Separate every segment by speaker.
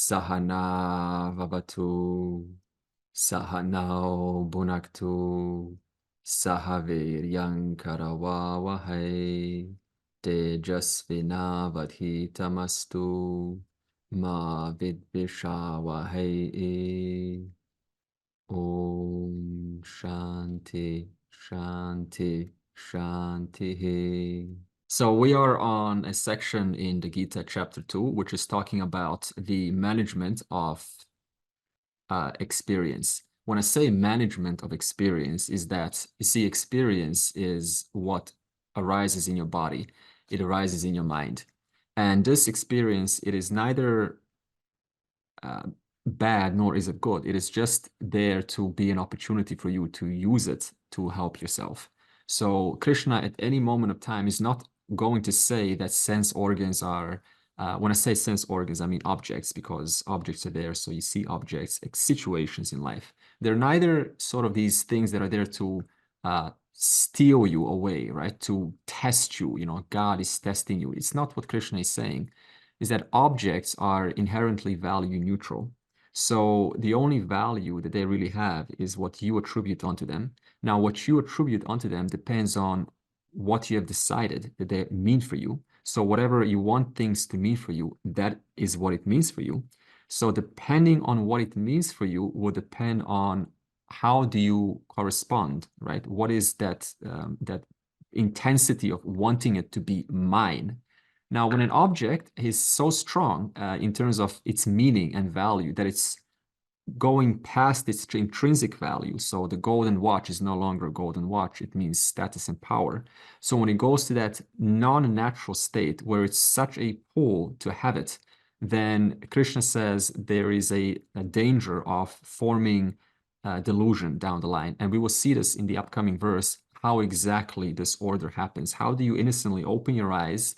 Speaker 1: Sahana vavatu, sahanao bhunaktu, sahaviryam karavavahai, tejasvinavadhitamastu, ma vidvishavahai. Om Shanti, Shanti, Shanti. So we are on a section in the Gita chapter 2, which is talking about the management of experience. When I say management of experience, is that, you see, experience is what arises in your body. It arises in your mind. And this experience, it is neither bad nor is it good. It is just there to be an opportunity for you to use it to help yourself. So Krishna at any moment of time is not going to say that sense organs are, when I say sense organs, I mean objects, because objects are there. So you see objects, situations in life. They're neither sort of these things that are there to steal you away, right? To test you, God is testing you. It's not what Krishna is saying, is that objects are inherently value neutral. So the only value that they really have is what you attribute onto them. Now, what you attribute onto them depends on what you have decided that they mean for you. So whatever you want things to mean for you, that is what it means for you. So depending on what it means for you will depend on how do you correspond, right? What is that intensity of wanting it to be mine? Now, when an object is so strong in terms of its meaning and value that it's going past its intrinsic value, so the golden watch is no longer a golden watch, it means status and power. So when it goes to that non-natural state where it's such a pull to have it, then Krishna says there is a danger of forming delusion down the line. And we will see this in the upcoming verse, how exactly this order happens. How do you innocently open your eyes?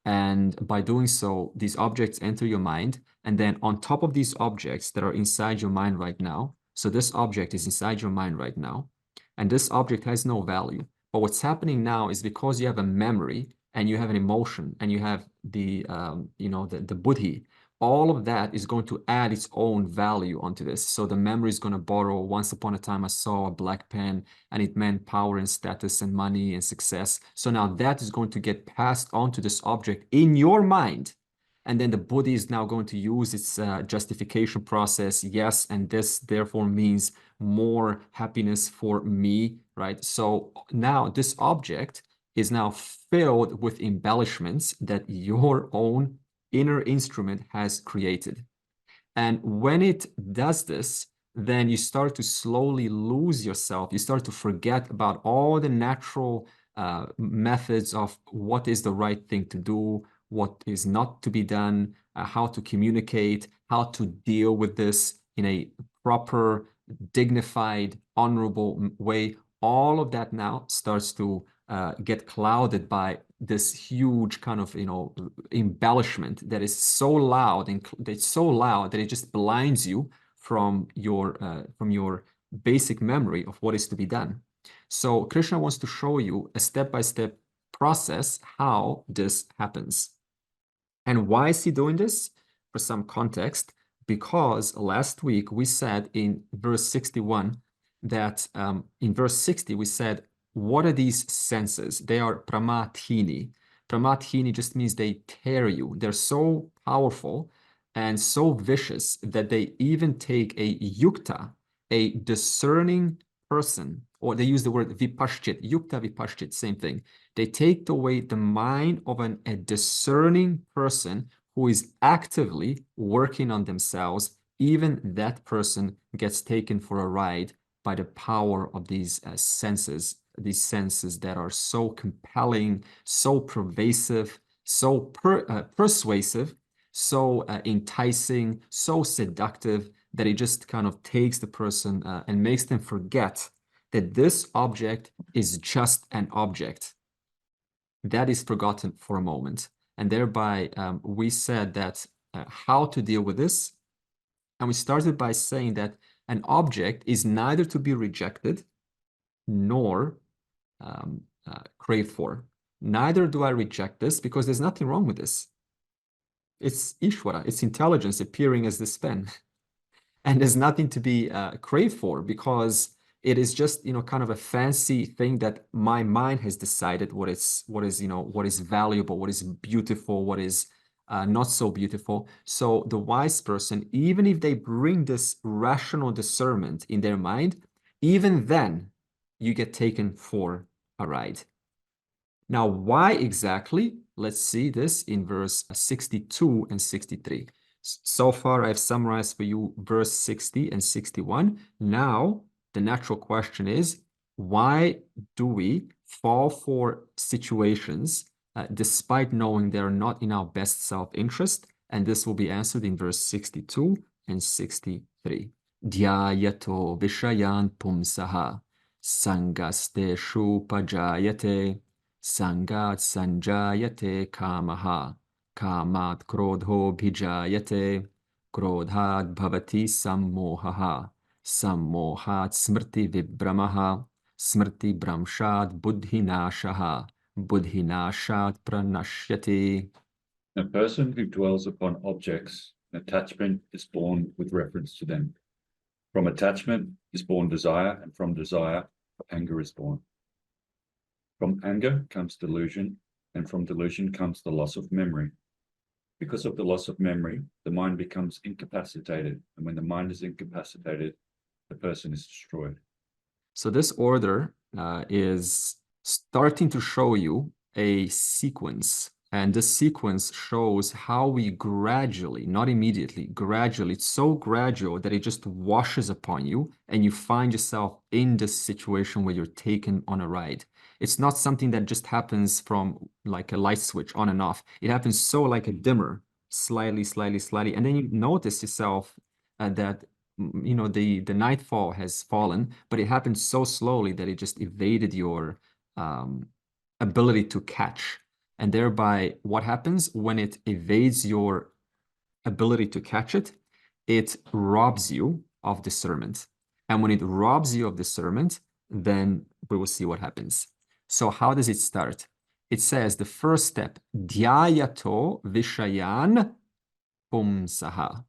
Speaker 1: And by doing so, these objects enter your mind. And then on top of these objects that are inside your mind right now, so this object is inside your mind right now, and this object has no value. But what's happening now is because you have a memory and you have an emotion and you have the buddhi, all of that is going to add its own value onto this. So the memory is going to borrow, once upon a time I saw a black pen and it meant power and status and money and success. So now that is going to get passed on to this object in your mind. And then the buddhi is now going to use its justification process. Yes, and this therefore means more happiness for me, right? So now this object is now filled with embellishments that your own inner instrument has created. And when it does this, then you start to slowly lose yourself. You start to forget about all the natural methods of what is the right thing to do, what is not to be done, how to communicate, how to deal with this in a proper, dignified, honorable way. All of that now starts to get clouded by this huge kind of embellishment that is so loud, and it's so loud that it just blinds you from your basic memory of what is to be done. So Krishna wants to show you a step-by-step process how this happens. And why is he doing this? For some context, because last week we said in verse 61 that in verse 60 we said, what are these senses? They are pramathini. Pramathini just means they tear you. They're so powerful and so vicious that they even take a yukta, a discerning person, or they use the word vipashchit, yukta vipashchit, same thing. They take away the mind of a discerning person who is actively working on themselves. Even that person gets taken for a ride by the power of these senses that are so compelling, so pervasive, so persuasive, so enticing, so seductive, that it just kind of takes the person and makes them forget that this object is just an object. That is forgotten for a moment. And thereby, we said that how to deal with this. And we started by saying that an object is neither to be rejected nor craved for. Neither do I reject this because there's nothing wrong with this. It's Ishvara, it's intelligence appearing as this pen. And there's nothing to be craved for, because it is just, kind of a fancy thing that my mind has decided what is, what is valuable, what is beautiful, what is not so beautiful. So the wise person, even if they bring this rational discernment in their mind, even then you get taken for a ride. Now, why exactly? Let's see this in verse 62 and 63. So far, I've summarized for you verse 60 and 61. Now, the natural question is, why do we fall for situations despite knowing they're not in our best self-interest? And this will be answered in verse 62 and 63. Dhyayato vishayan pumsaha sangasteshu pajayate Sangat sanjayate kamaha, kamat krodho bhijayate, krodhat bhavati sammohaha, sammohat smrti vibramaha, smrti bramshad buddhinashaha, buddhinashat pranashyati.
Speaker 2: A person who dwells upon objects, attachment is born with reference to them. From attachment is born desire, and from desire, anger is born. From anger comes delusion, and from delusion comes the loss of memory. Because of the loss of memory, the mind becomes incapacitated, and when the mind is incapacitated, the person is destroyed.
Speaker 1: So this order is starting to show you a sequence, and this sequence shows how we gradually, not immediately, gradually, it's so gradual that it just washes upon you, and you find yourself in this situation where you're taken on a ride. It's not something that just happens from like a light switch on and off. It happens so like a dimmer, slightly, slightly, slightly, and then you notice yourself that the nightfall has fallen, but it happened so slowly that it just evaded your ability to catch. And thereby, what happens when it evades your ability to catch it? It robs you of discernment. And when it robs you of discernment, then we will see what happens. So how does it start? It says the first step, dhyayato vishayan pumsaha.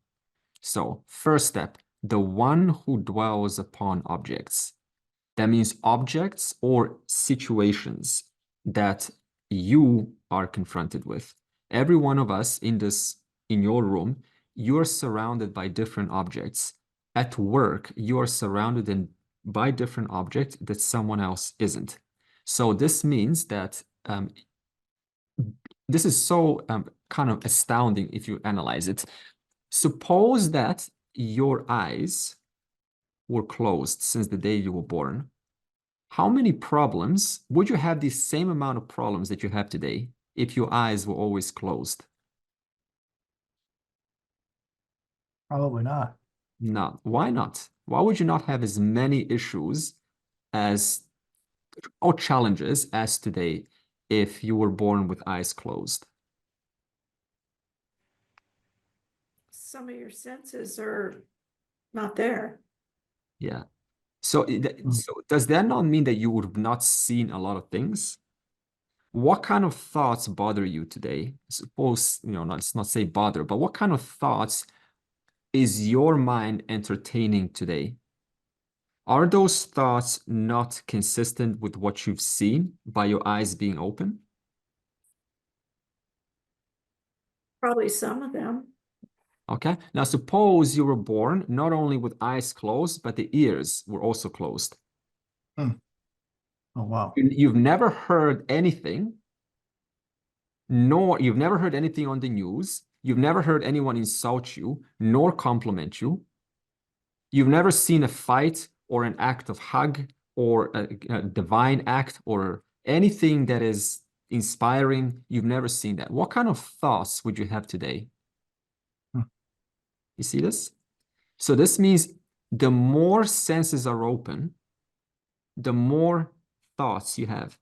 Speaker 1: So first step, the one who dwells upon objects. That means objects or situations that you are confronted with. Every one of us in your room, you're surrounded by different objects. At work, you are surrounded by different objects that someone else isn't. So this means that this is so kind of astounding if you analyze it. Suppose that your eyes were closed since the day you were born. How many problems would you have the same amount of problems that you have today if your eyes were always closed?
Speaker 3: Probably not.
Speaker 1: No. Why not? Why would you not have as many issues as or challenges as today if you were born with eyes closed?
Speaker 4: Some of your senses are not there.
Speaker 1: Yeah. So, so does that not mean that you would have not seen a lot of things? What kind of thoughts bother you today? Suppose, let's not say bother, but what kind of thoughts is your mind entertaining today? Are those thoughts not consistent with what you've seen by your eyes being open?
Speaker 4: Probably some of them.
Speaker 1: Okay. Now, suppose you were born not only with eyes closed, but the ears were also closed.
Speaker 3: Oh, wow.
Speaker 1: You've never heard anything, nor you've never heard anything on the news. You've never heard anyone insult you, nor compliment you. You've never seen a fight or an act of hug or a divine act or anything that is inspiring. You've never seen that. What kind of thoughts would you have today? You see this? So this means the more senses are open, the more thoughts you have.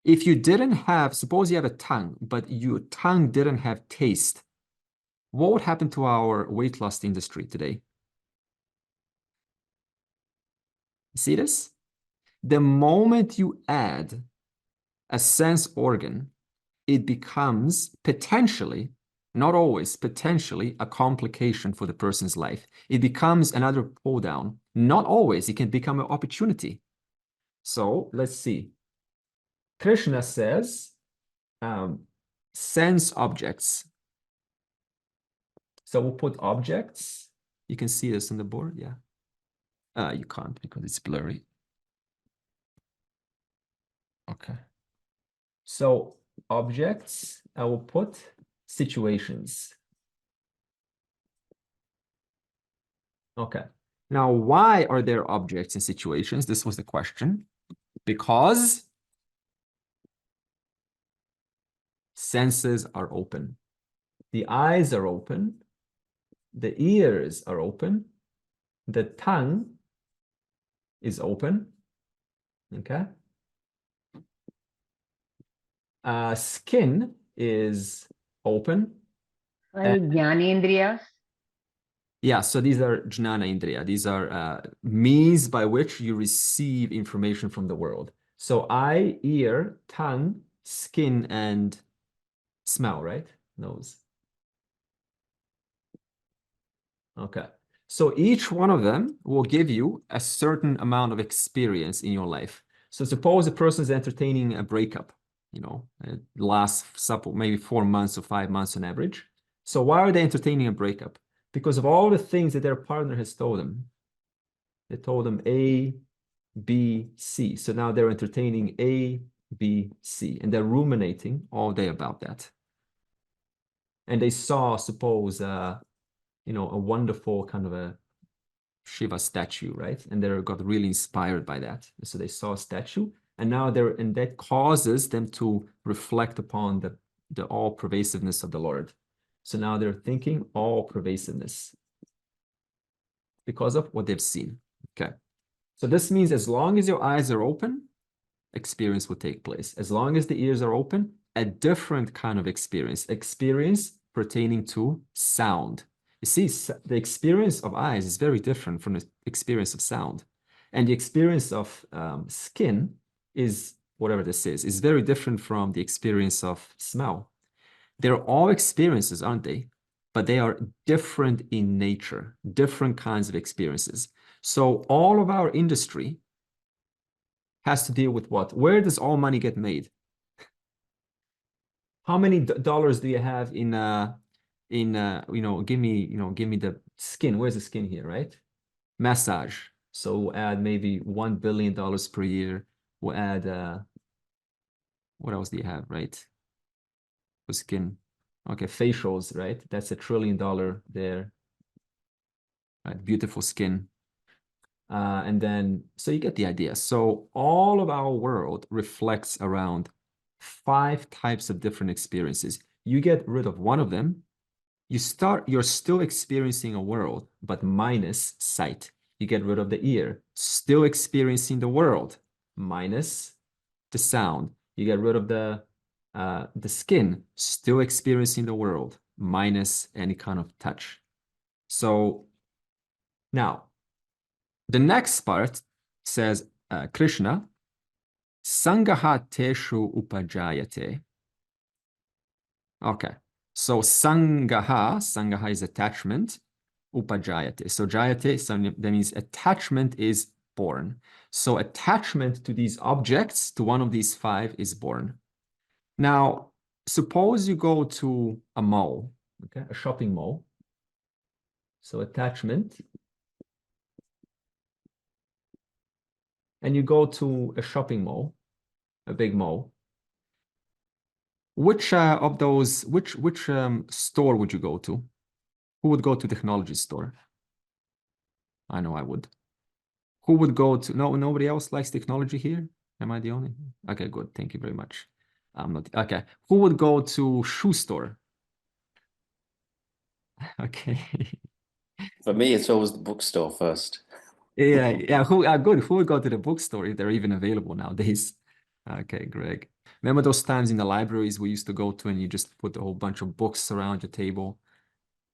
Speaker 1: If you didn't have, suppose you have a tongue, but your tongue didn't have taste, what would happen to our weight loss industry today? See this? The moment you add a sense organ, it becomes potentially, not always, potentially a complication for the person's life. It becomes another pull down. Not always. It can become an opportunity. So let's see. Krishna says, sense objects. So we'll put objects. You can see this on the board, yeah. You can't because it's blurry. Okay. So objects, I will put situations. Okay. Now, why are there objects and situations? This was the question. Because senses are open. The eyes are open. The ears are open. The tongue is open. Okay. Skin is open.
Speaker 5: Jnanendriyas.
Speaker 1: Yeah, so these are jnana indriya. These are means by which you receive information from the world. So eye, ear, tongue, skin, and smell, right? Nose. Okay. So each one of them will give you a certain amount of experience in your life. So suppose a person is entertaining a breakup, you know, it lasts maybe 4 months or 5 months on average. So why are they entertaining a breakup? Because of all the things that their partner has told them. They told them A, B, C. So now they're entertaining A, B, C, and they're ruminating all day about that. And they saw, suppose, you know, a wonderful kind of a Shiva statue, right? And they got really inspired by that. So they saw a statue, and now and that causes them to reflect upon the all-pervasiveness of the Lord. So now they're thinking all-pervasiveness because of what they've seen. Okay. So this means as long as your eyes are open, experience will take place. As long as the ears are open, a different kind of experience pertaining to sound. You see, the experience of eyes is very different from the experience of sound. And the experience of skin is, whatever this is very different from the experience of smell. They're all experiences, aren't they? But they are different in nature, different kinds of experiences. So all of our industry has to deal with what? Where does all money get made? How many dollars do you have in you know, give me the skin. Where's the skin here, right? Massage. So we'll add maybe $1 billion per year. We'll add what else do you have, right? For skin. Okay, facials, right? That's $1 trillion there. Right, beautiful skin. And then, so you get the idea. So all of our world reflects around 5 types of different experiences. You get rid of one of them, you're still experiencing a world, but minus sight. You get rid of the ear, still experiencing the world, minus the sound. You get rid of the skin, still experiencing the world, minus any kind of touch. So now, the next part says, Krishna, Sangaha teshu upajayate. Okay, so Sangaha is attachment, upajayate. So jayate, so that means attachment is born. So attachment to these objects, to one of these 5 is born. Now, suppose you go to a mall, okay, a shopping mall. So attachment. And you go to a shopping mall, a big mall. Which of those, which store would you go to? Who would go to technology store? I know I would. Who would go to, no, nobody else likes technology here? Am I the only? Okay, good. Thank you very much. I'm not, okay. Who would go to shoe store? Okay.
Speaker 6: For me, it's always the bookstore first.
Speaker 1: Yeah. Good. Who would go to the bookstore if they're even available nowadays? Okay, Greg. Remember those times in the libraries we used to go to and you just put a whole bunch of books around your table,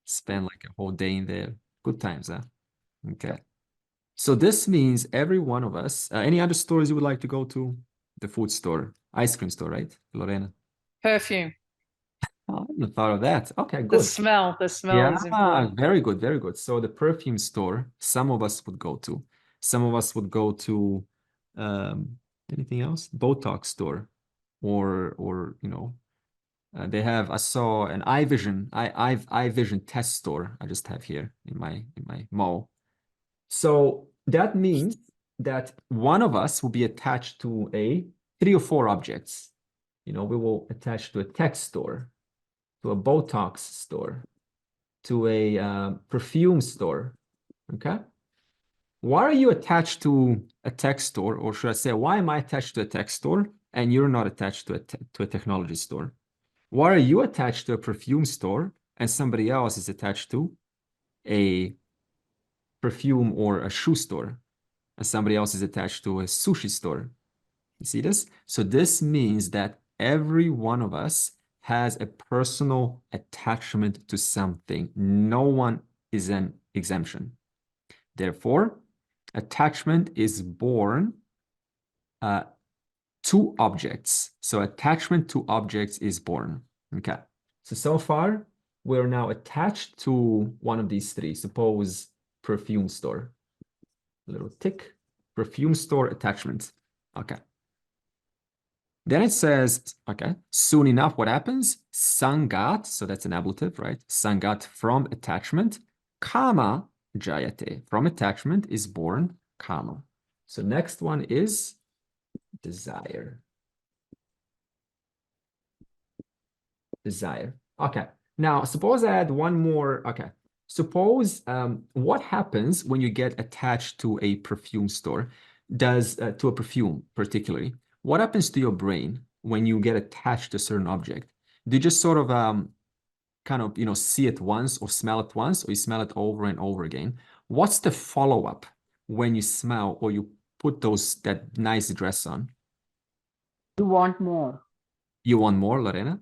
Speaker 1: spend like a whole day in there. Good times, huh? Okay. So this means every one of us, any other stores you would like to go to? The food store, ice cream store, right, Lorena?
Speaker 5: Perfume.
Speaker 1: Oh, I hadn't thought of that. Okay,
Speaker 5: The
Speaker 1: good.
Speaker 5: smell
Speaker 1: Yeah,
Speaker 5: is important.
Speaker 1: very good, very good. So the perfume store, some of us would go to. Some of us would go to anything else? Botox store, or they have. I saw an eye vision test store. I just have here in my mall. So that means that one of us will be attached to 3 or 4 objects. We will attach to a tech store, to a Botox store, to a perfume store. Okay. Why are you attached to a tech store, or should I say, why am I attached to a tech store and you're not attached to a technology store? Why are you attached to a perfume store and somebody else is attached to a perfume or a shoe store, and somebody else is attached to a sushi store? You see this? So this means that every one of us has a personal attachment to something. No one is an exemption. Therefore, attachment is born to objects. So attachment to objects is born. Okay. So far, we're now attached to one of these 3. Suppose perfume store. A little tick. Perfume store attachment. Okay. Then it says, okay, soon enough, what happens? Sangat, so that's an ablative, right? Sangat, from attachment. Kama jayate, from attachment is born kama. So next one is desire. Desire. Okay. Now, suppose I add one more. Okay. Suppose what happens when you get attached to a perfume store, to a perfume particularly. What happens to your brain when you get attached to a certain object? Do you just sort of kind of, see it once or smell it once, or you smell it over and over again? What's the follow-up when you smell or you put that nice dress on?
Speaker 7: You want more.
Speaker 1: You want more, Lorena?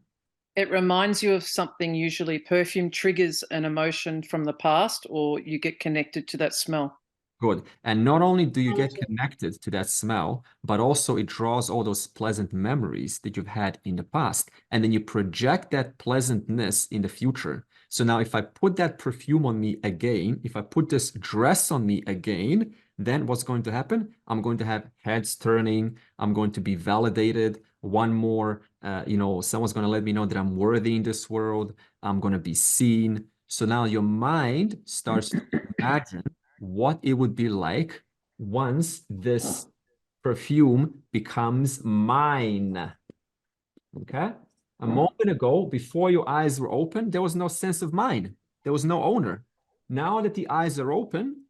Speaker 5: It reminds you of something. Usually perfume triggers an emotion from the past, or you get connected to that smell.
Speaker 1: Good. And not only do you get connected to that smell, but also it draws all those pleasant memories that you've had in the past. And then you project that pleasantness in the future. So now if I put that perfume on me again, if I put this dress on me again, then what's going to happen? I'm going to have heads turning. I'm going to be validated. One more, someone's going to let me know that I'm worthy in this world. I'm going to be seen. So now your mind starts to imagine what it would be like once this perfume becomes mine. Okay? A moment ago, before your eyes were open, there was no sense of mine. There was no owner. Now that the eyes are open,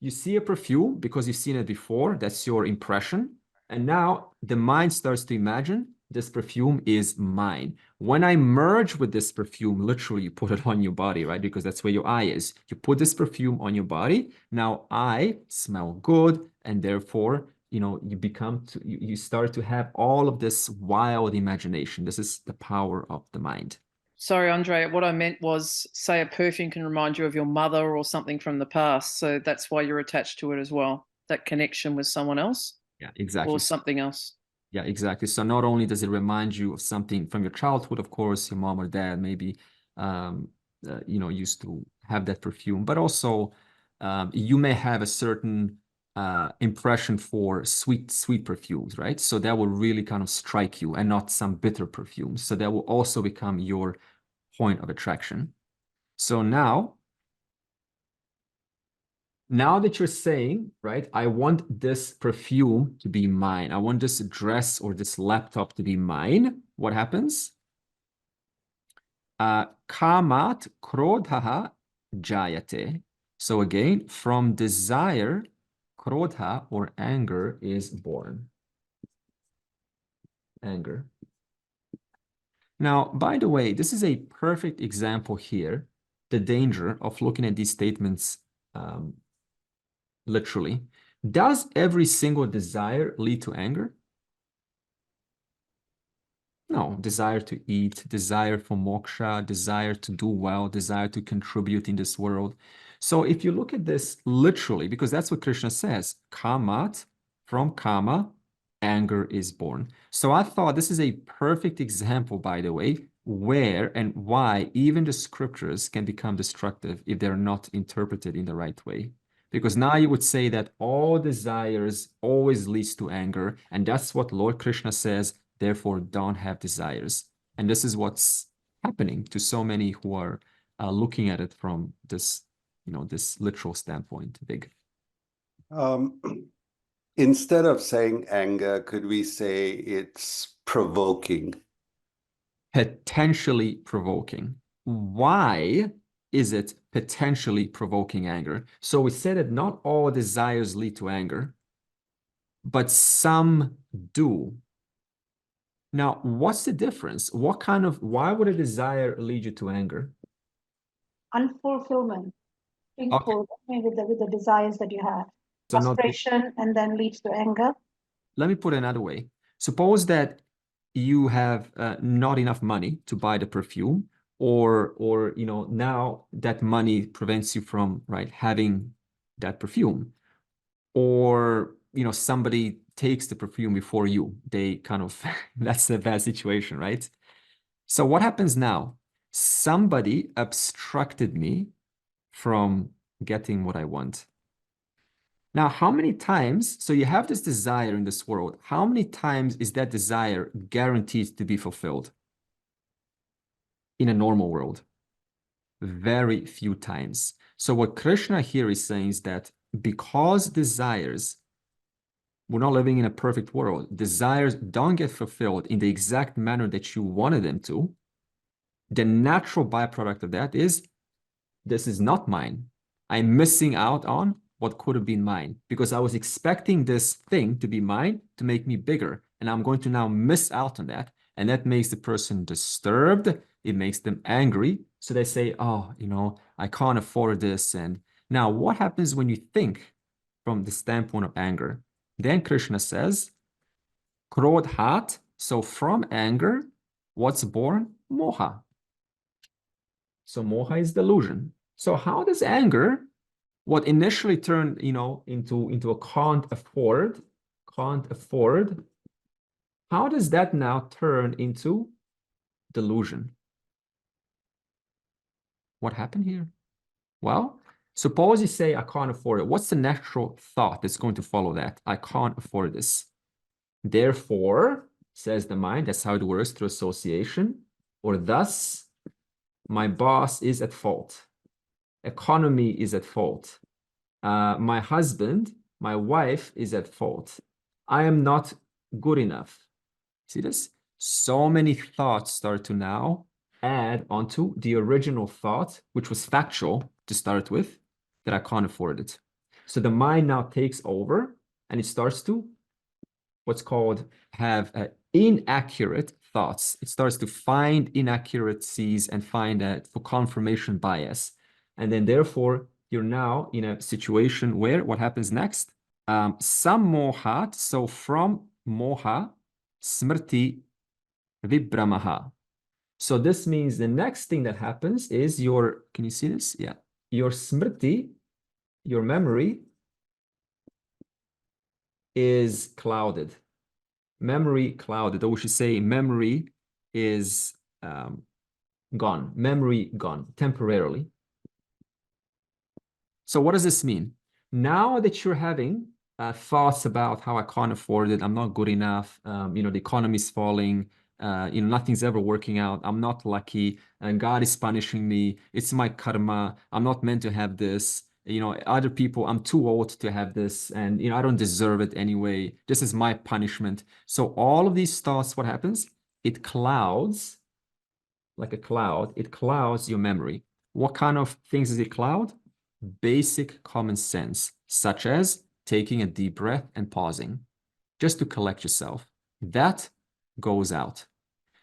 Speaker 1: you see a perfume because you've seen it before. That's your impression. And now the mind starts to imagine this perfume is mine. When I merge with this perfume, literally you put it on your body, right? Because that's where your eye is. You put this perfume on your body. Now I smell good. And therefore, you start to have all of this wild imagination. This is the power of the mind.
Speaker 5: Sorry, Andre, what I meant was, say a perfume can remind you of your mother or something from the past. So that's why you're attached to it as well. That connection with someone else.
Speaker 1: Yeah, exactly.
Speaker 5: Or something else.
Speaker 1: Yeah, exactly. So not only does it remind you of something from your childhood, of course, your mom or dad maybe, used to have that perfume, but also you may have a certain impression for sweet perfumes, right? So that will really kind of strike you, and not some bitter perfumes. So that will also become your point of attraction. So now that you're saying, right, I want this perfume to be mine, I want this dress or this laptop to be mine, what happens? Kamat krodhaha jayate. So again, from desire, krodha or anger is born. Anger. Now, by the way, this is a perfect example here, the danger of looking at these statements literally. Does every single desire lead to anger? No. Desire to eat, desire for moksha, desire to do well, desire to contribute in this world. So if you look at this literally, because that's what Krishna says, kamat, from kama, anger is born. So I thought this is a perfect example, by the way, where and why even the scriptures can become destructive if they're not interpreted in the right way. Because now you would say that all desires always leads to anger, and that's what Lord Krishna says, therefore don't have desires. And this is what's happening to so many who are looking at it from this, this literal standpoint, big.
Speaker 8: Instead of saying anger, could we say it's provoking?
Speaker 1: Potentially provoking. Why is it potentially provoking anger? So we said that not all desires lead to anger, but some do. Now, what's the difference? Why would a desire lead you to anger?
Speaker 9: Unfulfillment, being full with the desires that you have.
Speaker 1: So
Speaker 9: Frustration and then leads to anger.
Speaker 1: Let me put it another way. Suppose that you have not enough money to buy the perfume, or now that money prevents you from having that perfume, or somebody takes the perfume before you. They kind of that's a bad situation, right? So what happens now? Somebody obstructed me from getting what I want. Now, how many times, so you have this desire in this world, how many times is that desire guaranteed to be fulfilled in a normal world? Very few times. So what Krishna here is saying is that because desires, we're not living in a perfect world, desires don't get fulfilled in the exact manner that you wanted them to, the natural byproduct of that is, this is not mine. I'm missing out on what could have been mine because I was expecting this thing to be mine to make me bigger. And I'm going to now miss out on that. And that makes the person disturbed. It makes them angry. So they say, oh, I can't afford this. And now what happens when you think from the standpoint of anger? Then Krishna says, krodhat. So from anger, what's born? Moha. So moha is delusion. So how does anger, what initially turned, into a can't afford, how does that now turn into delusion? What happened here? Well, suppose you say, I can't afford it. What's the natural thought that's going to follow that? I can't afford this. Therefore, says the mind, that's how it works through association, or thus, my boss is at fault. Economy is at fault. My husband, my wife is at fault. I am not good enough. See this? So many thoughts start to now add onto the original thought, which was factual to start with, that I can't afford it. So the mind now takes over and it starts to what's called have inaccurate thoughts. It starts to find inaccuracies and find that for confirmation bias. And then therefore, you're now in a situation where what happens next? Some mohat, so from moha, smrti vibramaha. So this means the next thing that happens is can you see this? Yeah. Your smrti, your memory is clouded. Memory clouded, or we should say memory is gone. Memory gone temporarily. So what does this mean? Now that you're having thoughts about how I can't afford it, I'm not good enough, the economy is falling, nothing's ever working out, I'm not lucky, and God is punishing me, it's my karma, I'm not meant to have this, other people, I'm too old to have this, and I don't deserve it anyway, this is my punishment. So all of these thoughts, what happens? It clouds, like a cloud, it clouds your memory. What kind of things does it cloud? Basic common sense, such as taking a deep breath and pausing, just to collect yourself. That goes out.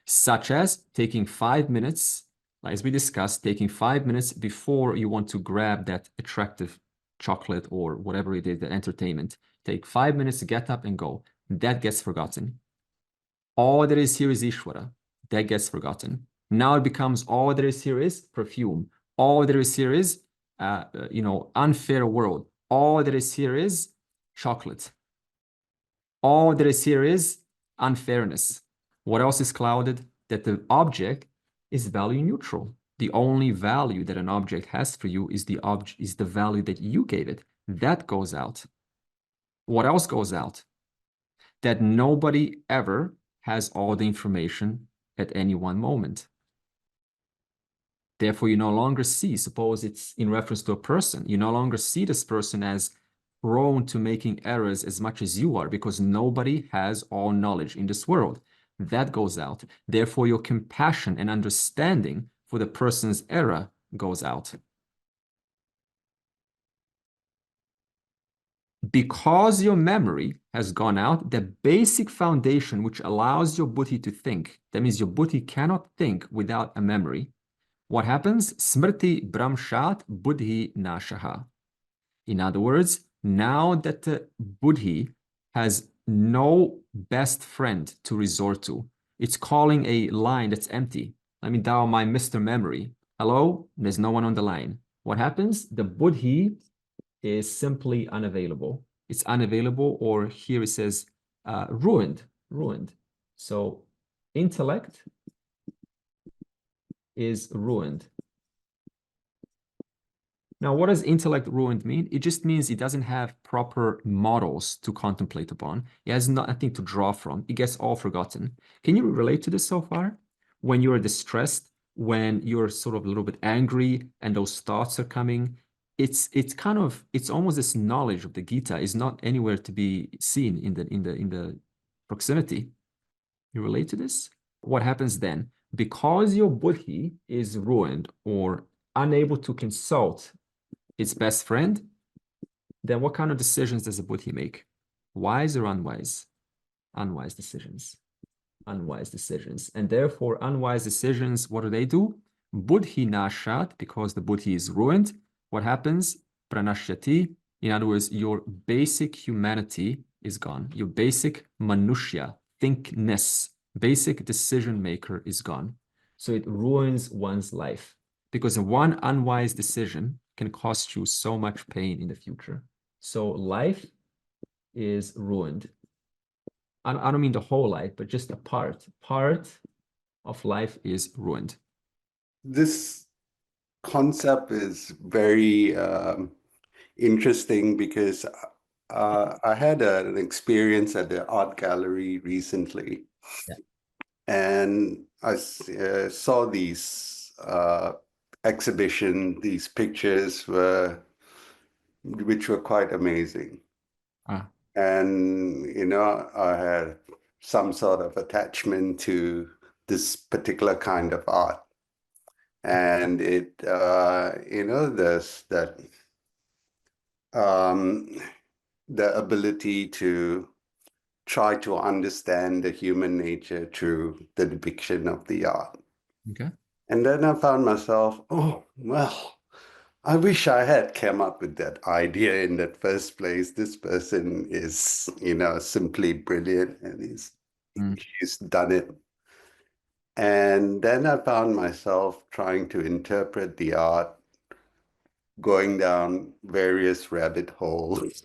Speaker 1: Such as taking 5 minutes, as we discussed, taking 5 minutes before you want to grab that attractive chocolate or whatever it is, that entertainment. Take 5 minutes to get up and go. That gets forgotten. All there is here is Ishvara. That gets forgotten. Now it becomes all there is here is perfume. All there is here is unfair world. All that is here is chocolate. All that is here is unfairness. What else is clouded? That the object is value neutral. The only value that an object has for you is the value that you gave it. That goes out. What else goes out? That nobody ever has all the information at any one moment. Therefore, you no longer see, suppose it's in reference to a person, you no longer see this person as prone to making errors as much as you are, because nobody has all knowledge in this world. That goes out. Therefore, your compassion and understanding for the person's error goes out. Because your memory has gone out, the basic foundation which allows your buddhi to think, that means your buddhi cannot think without a memory. What happens? Smriti Brahmshat Buddhi Nashaha. In other words, now that the buddhi has no best friend to resort to, it's calling a line that's empty. Let me dial my Mr. Memory. Hello? There's no one on the line. What happens? The buddhi is simply unavailable. It's unavailable, or here it says ruined. So intellect is ruined. Now, what does intellect ruined mean? It just means it doesn't have proper models to contemplate upon. It has nothing to draw from. It gets all forgotten. Can you relate to this so far? When you're distressed, when you're sort of a little bit angry and those thoughts are coming, it's almost this knowledge of the Gita is not anywhere to be seen in the proximity. You relate to this? What happens then? Because your buddhi is ruined or unable to consult its best friend, then what kind of decisions does a buddhi make? Wise or unwise? Unwise decisions. Unwise decisions. And therefore, unwise decisions, what do? Buddhi nashat, because the buddhi is ruined. What happens? Pranashyati. In other words, your basic humanity is gone. Your basic manushya, thinkness, basic decision maker is gone. So it ruins one's life, because one unwise decision can cost you so much pain in the future. So life is ruined. I don't mean the whole life, but just a part of life is ruined.
Speaker 8: This concept is very interesting because I had an experience at the art gallery recently.
Speaker 1: Yeah.
Speaker 8: And I saw these exhibition, these pictures which were quite amazing.
Speaker 1: Ah.
Speaker 8: And, you know, I had some sort of attachment to this particular kind of art. And it, you know, there's that, the ability to try to understand the human nature through the depiction of the art.
Speaker 1: Okay.
Speaker 8: And then I found myself, oh, well, I wish I had come up with that idea in that first place. This person is, you know, simply brilliant, and she's done it. And then I found myself trying to interpret the art, going down various rabbit holes.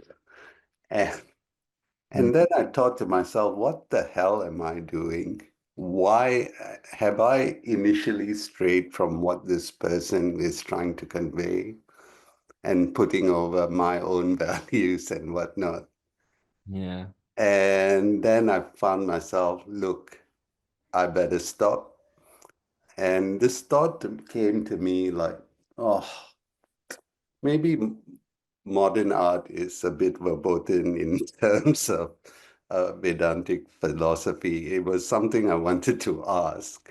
Speaker 8: And then I thought to myself, what the hell am I doing? Why have I initially strayed from what this person is trying to convey and putting over my own values and whatnot?
Speaker 1: Yeah.
Speaker 8: And then I found myself, look, I better stop. And this thought came to me like, oh, maybe modern art is a bit verboten in terms of Vedantic philosophy. It was something I wanted to ask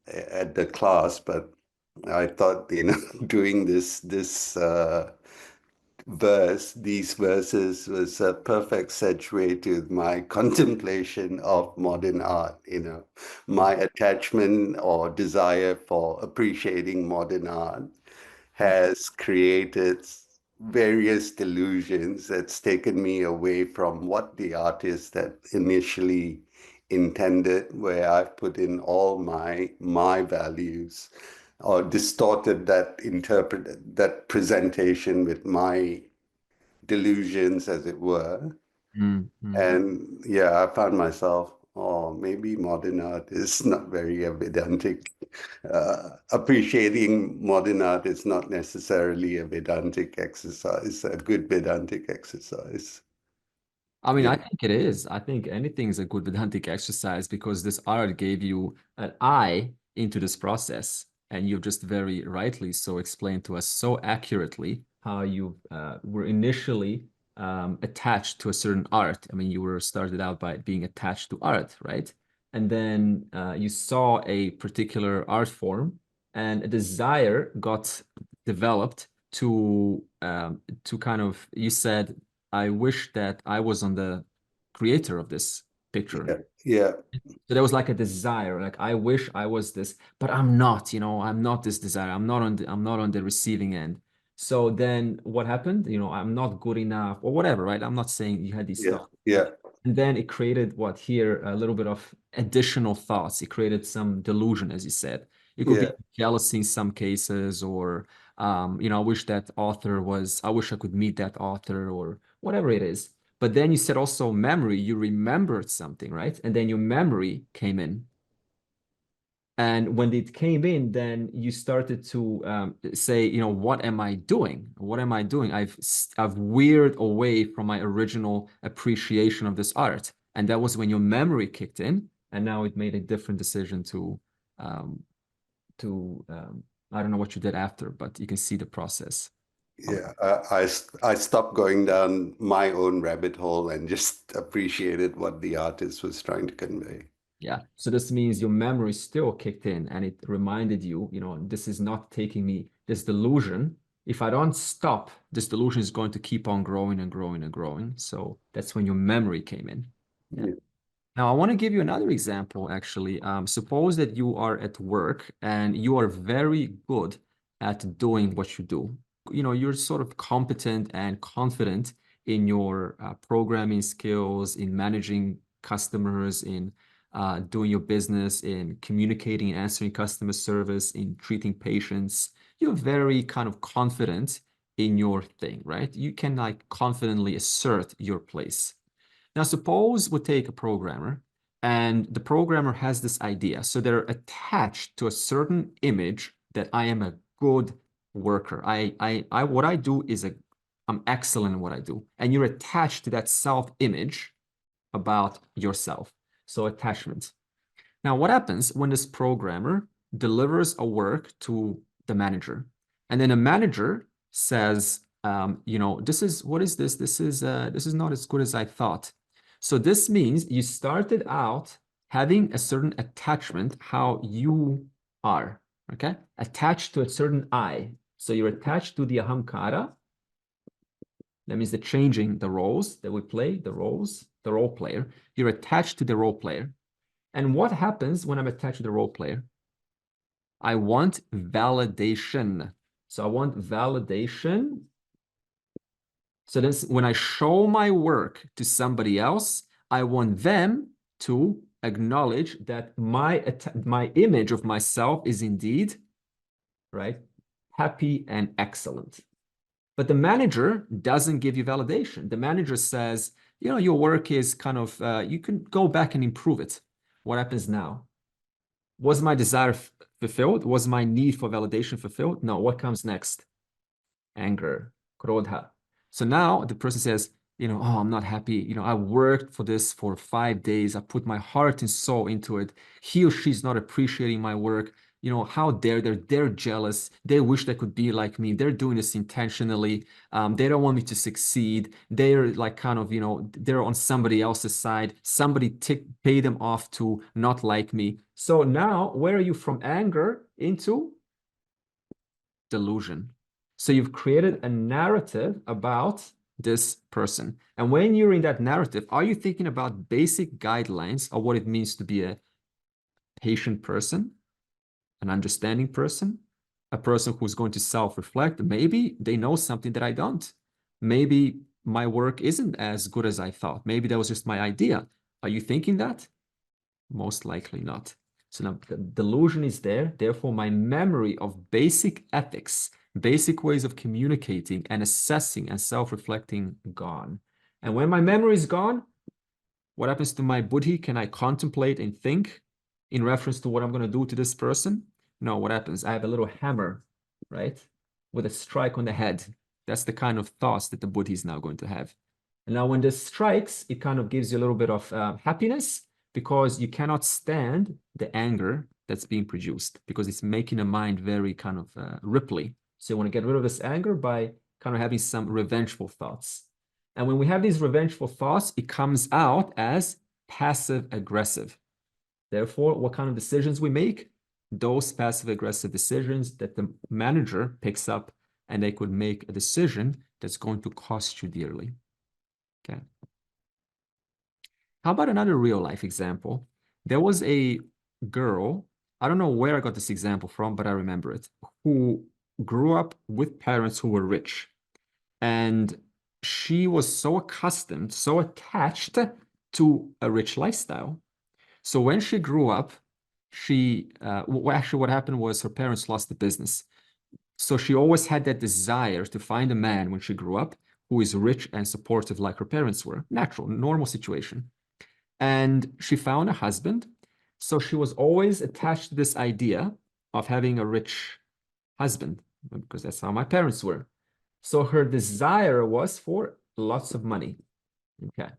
Speaker 8: at the class, but I thought, you know, doing these verses was a perfect segue to my contemplation of modern art, you know, my attachment or desire for appreciating modern art has created various delusions that's taken me away from what the artist had initially intended, where I've put in all my values or distorted that presentation with my delusions, as it were. And yeah, I found myself, oh, maybe modern art is not very a Vedantic. Appreciating modern art is not necessarily a Vedantic exercise, a good Vedantic exercise.
Speaker 1: I mean,
Speaker 8: Yeah.
Speaker 1: I think it is. I think anything is a good Vedantic exercise because this art gave you an eye into this process. And you've just very rightly so explained to us so accurately how you were initially attached to a certain art. I mean, you were started out by being attached to art, right? And then you saw a particular art form and a desire got developed to kind of, you said, I wish that I was on the creator of this picture.
Speaker 8: Yeah.
Speaker 1: So there was like a desire, like I wish I was this, but I'm not, I'm not this desire. I'm not on the receiving end. So then what happened? I'm not good enough or whatever, right? I'm not saying you had these thoughts.
Speaker 8: Yeah.
Speaker 1: And then it created what here, a little bit of additional thoughts. It created some delusion, as you said. It could be jealousy in some cases, or I wish that author was, I wish I could meet that author, or whatever it is. But then you said also memory, you remembered something, right? And then your memory came in. And when it came in, then you started to say, what am I doing? What am I doing? I've veered away from my original appreciation of this art. And that was when your memory kicked in. And now it made a different decision to I don't know what you did after, but you can see the process.
Speaker 8: Yeah, I stopped going down my own rabbit hole and just appreciated what the artist was trying to convey.
Speaker 1: Yeah, so this means your memory still kicked in and it reminded you, this is not taking me, this delusion. If I don't stop, this delusion is going to keep on growing and growing and growing. So that's when your memory came in. Yeah. Now, I want to give you another example, actually. Suppose that you are at work and you are very good at doing what you do. You're sort of competent and confident in your programming skills, in managing customers, in doing your business, in communicating, answering customer service, in treating patients. You're very kind of confident in your thing, right? You can like confidently assert your place. Now, suppose we take a programmer and the programmer has this idea. So they're attached to a certain image that I am a good worker. What I do is I'm excellent in what I do. And you're attached to that self-image about yourself. So attachment. Now, what happens when this programmer delivers a work to the manager? And then the manager says, this is, what is this? This is not as good as I thought. So this means you started out having a certain attachment, how you are, okay? Attached to a certain I. So you're attached to the ahamkara. That means the changing the roles that we play, the roles, the role player. You're attached to the role player. And what happens when I'm attached to the role player? I want validation. So I want validation. So this, when I show my work to somebody else, I want them to acknowledge that my image of myself is indeed, right, happy and excellent. But the manager doesn't give you validation. The manager says, your work is kind of, you can go back and improve it. What happens now? Was my desire fulfilled? Was my need for validation fulfilled? No. What comes next? Anger, krodha. So now the person says, oh, I'm not happy. I worked for this for 5 days. I put my heart and soul into it. He or she's not appreciating my work. How dare they're jealous. They wish they could be like me. They're doing this intentionally. They don't want me to succeed. They're like kind of, they're on somebody else's side. Somebody pay them off to not like me. So now where are you from anger into delusion? So you've created a narrative about this person. And when you're in that narrative, are you thinking about basic guidelines of what it means to be a patient person, an understanding person, a person who's going to self-reflect? Maybe they know something that I don't. Maybe my work isn't as good as I thought. Maybe that was just my idea. Are you thinking that? Most likely not. So now the delusion is there. Therefore, my memory of basic ethics, basic ways of communicating and assessing and self-reflecting gone. And when my memory is gone, what happens to my buddhi? Can I contemplate and think in reference to what I'm going to do to this person? No, what happens? I have a little hammer, right? With a strike on the head. That's the kind of thoughts that the buddhi is now going to have. And now when this strikes, it kind of gives you a little bit of happiness, because you cannot stand the anger that's being produced, because it's making the mind very kind of ripply. So you want to get rid of this anger by kind of having some revengeful thoughts. And when we have these revengeful thoughts, it comes out as passive aggressive. Therefore, what kind of decisions we make? Those passive aggressive decisions that the manager picks up, and they could make a decision that's going to cost you dearly. Okay. How about another real life example? There was a girl, I don't know where I got this example from, but I remember it, who grew up with parents who were rich. And she was so accustomed, so attached to a rich lifestyle. So when she grew up, actually what happened was her parents lost the business. So she always had that desire to find a man when she grew up who is rich and supportive like her parents were. Natural, normal situation. And she found a husband. So she was always attached to this idea of having a rich husband, because that's how my parents were. So her desire was for lots of money. Okay.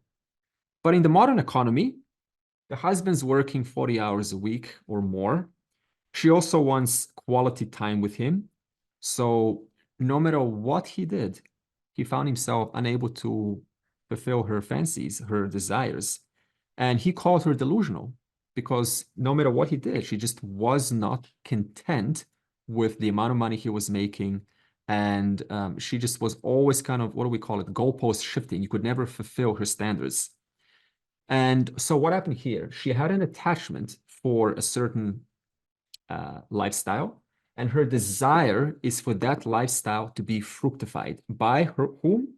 Speaker 1: But in the modern economy, the husband's working 40 hours a week or more. She also wants quality time with him. So no matter what he did, he found himself unable to fulfill her fancies, her desires. And he called her delusional, because no matter what he did, she just was not content with the amount of money he was making. And she just was always kind of, what do we call it, goalpost shifting. You could never fulfill her standards. And so what happened here? She had an attachment for a certain lifestyle, and her desire is for that lifestyle to be fructified by her whom?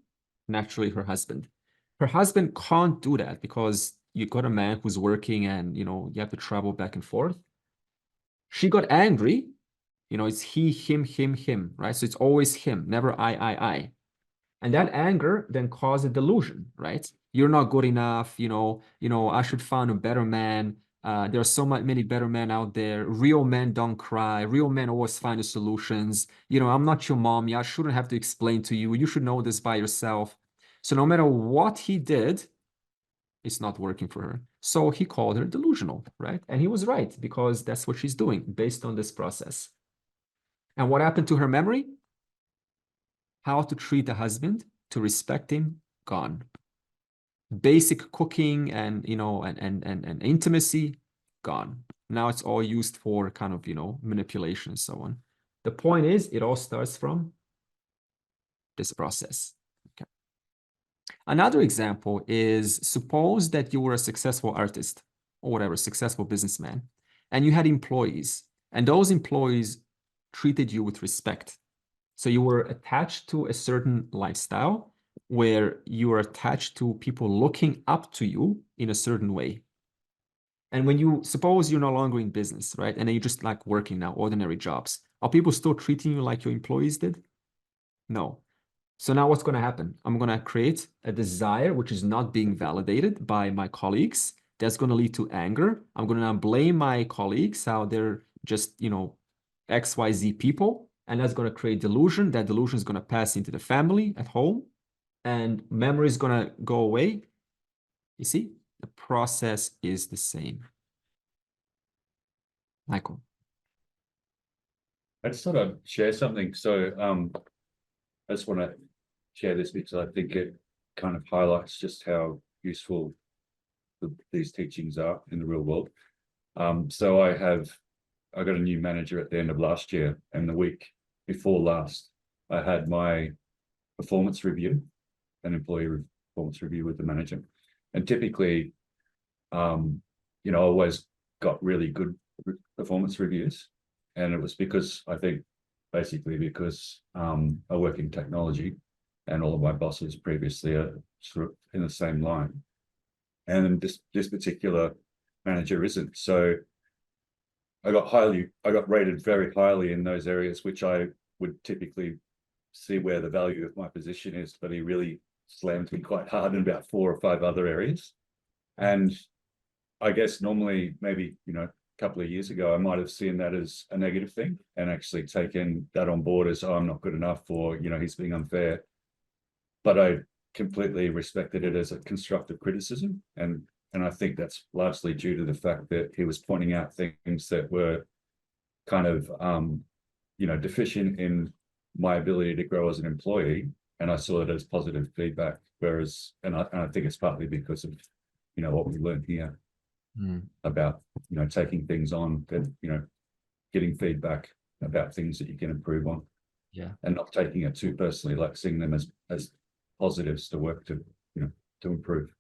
Speaker 1: Naturally, her husband. Her husband can't do that, because you got a man who's working and, you know, you have to travel back and forth. She got angry. You know, it's he, him, right? So it's always him, never I. And that anger then caused a delusion, right? You're not good enough. You know, I should find a better man. There are so many better men out there. Real men don't cry. Real men always find the solutions. You know, I'm not your mommy. I shouldn't have to explain to you. You should know this by yourself. So no matter what he did, it's not working for her. So he called her delusional, right? And he was right, because that's what she's doing based on this process. And what happened to her memory? How to treat a husband, to respect him, gone. Basic cooking and, you know, and intimacy, gone. Now it's all used for kind of, you know, manipulation and so on. The point is, it all starts from this process. Okay. Another example is, suppose that you were a successful artist or whatever, successful businessman, and you had employees, and those employees treated you with respect. So you were attached to a certain lifestyle where you were attached to people looking up to you in a certain way. And when you, suppose you're no longer in business, right? And then you're just like working now, ordinary jobs. Are people still treating you like your employees did? No. So now what's going to happen? I'm going to create a desire which is not being validated by my colleagues. That's going to lead to anger. I'm going to now blame my colleagues, how they're just, you know, XYZ people. And that's going to create delusion. That delusion is going to pass into the family at home, and memory is going to go away. You see, the process is the same. Michael.
Speaker 2: I just thought I'd share something. So I just want to share this because I think it kind of highlights just how useful these teachings are in the real world. So I got a new manager at the end of last year, and the week before last, I had my performance review, an employee performance review with the manager. And typically, you know, I always got really good performance reviews. And it was because, I think, basically because I work in technology, and all of my bosses previously are sort of in the same line. And this particular manager isn't. So I got rated very highly in those areas, which I would typically see where the value of my position is, but he really slammed me quite hard in about 4 or 5 other areas. And I guess normally, maybe, you know, a couple of years ago, I might have seen that as a negative thing and actually taken that on board as, oh, I'm not good enough, or, you know, he's being unfair. But I completely respected it as a constructive criticism. And I think that's largely due to the fact that he was pointing out things that were kind of, you know, deficient in my ability to grow as an employee. And I saw it as positive feedback, whereas, and I think it's partly because of, you know, what we learned here about, you know, taking things on, that, you know, getting feedback about things that you can improve on.
Speaker 1: Yeah.
Speaker 2: And not taking it too personally, like seeing them as positives to work to, you know, to improve.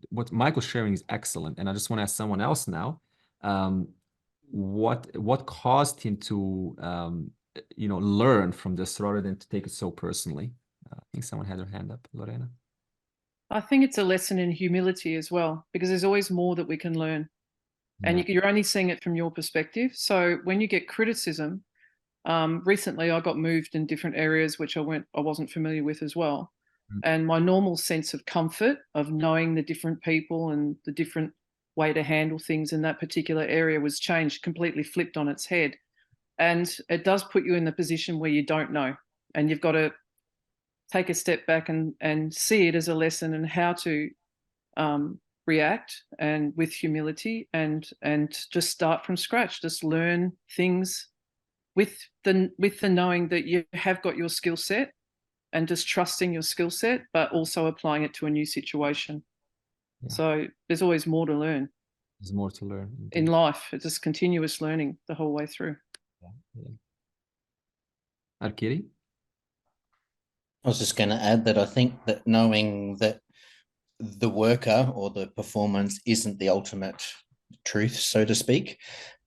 Speaker 1: What Michael's sharing is excellent. And I just want to ask someone else now, what caused him to, you know, learn from this rather than to take it so personally? I think someone had their hand up, Lorena.
Speaker 5: I think it's a lesson in humility as well, because there's always more that we can learn. And you're only seeing it from your perspective. So when you get criticism, recently I got moved in different areas which I wasn't familiar with as well. And my normal sense of comfort of knowing the different people and the different way to handle things in that particular area was changed, completely flipped on its head. And it does put you in the position where you don't know, and you've got to take a step back and see it as a lesson and how to react, and with humility, and just start from scratch, just learn things with the knowing that you have got your skill set, and just trusting your skill set, but also applying it to a new situation. Yeah. So there's always more to learn.
Speaker 1: There's more to learn
Speaker 5: in life. It's just continuous learning the whole way through.
Speaker 1: Yeah. Arkiri?
Speaker 10: I was just going to add that I think that knowing that the worker or the performance isn't the ultimate truth, so to speak,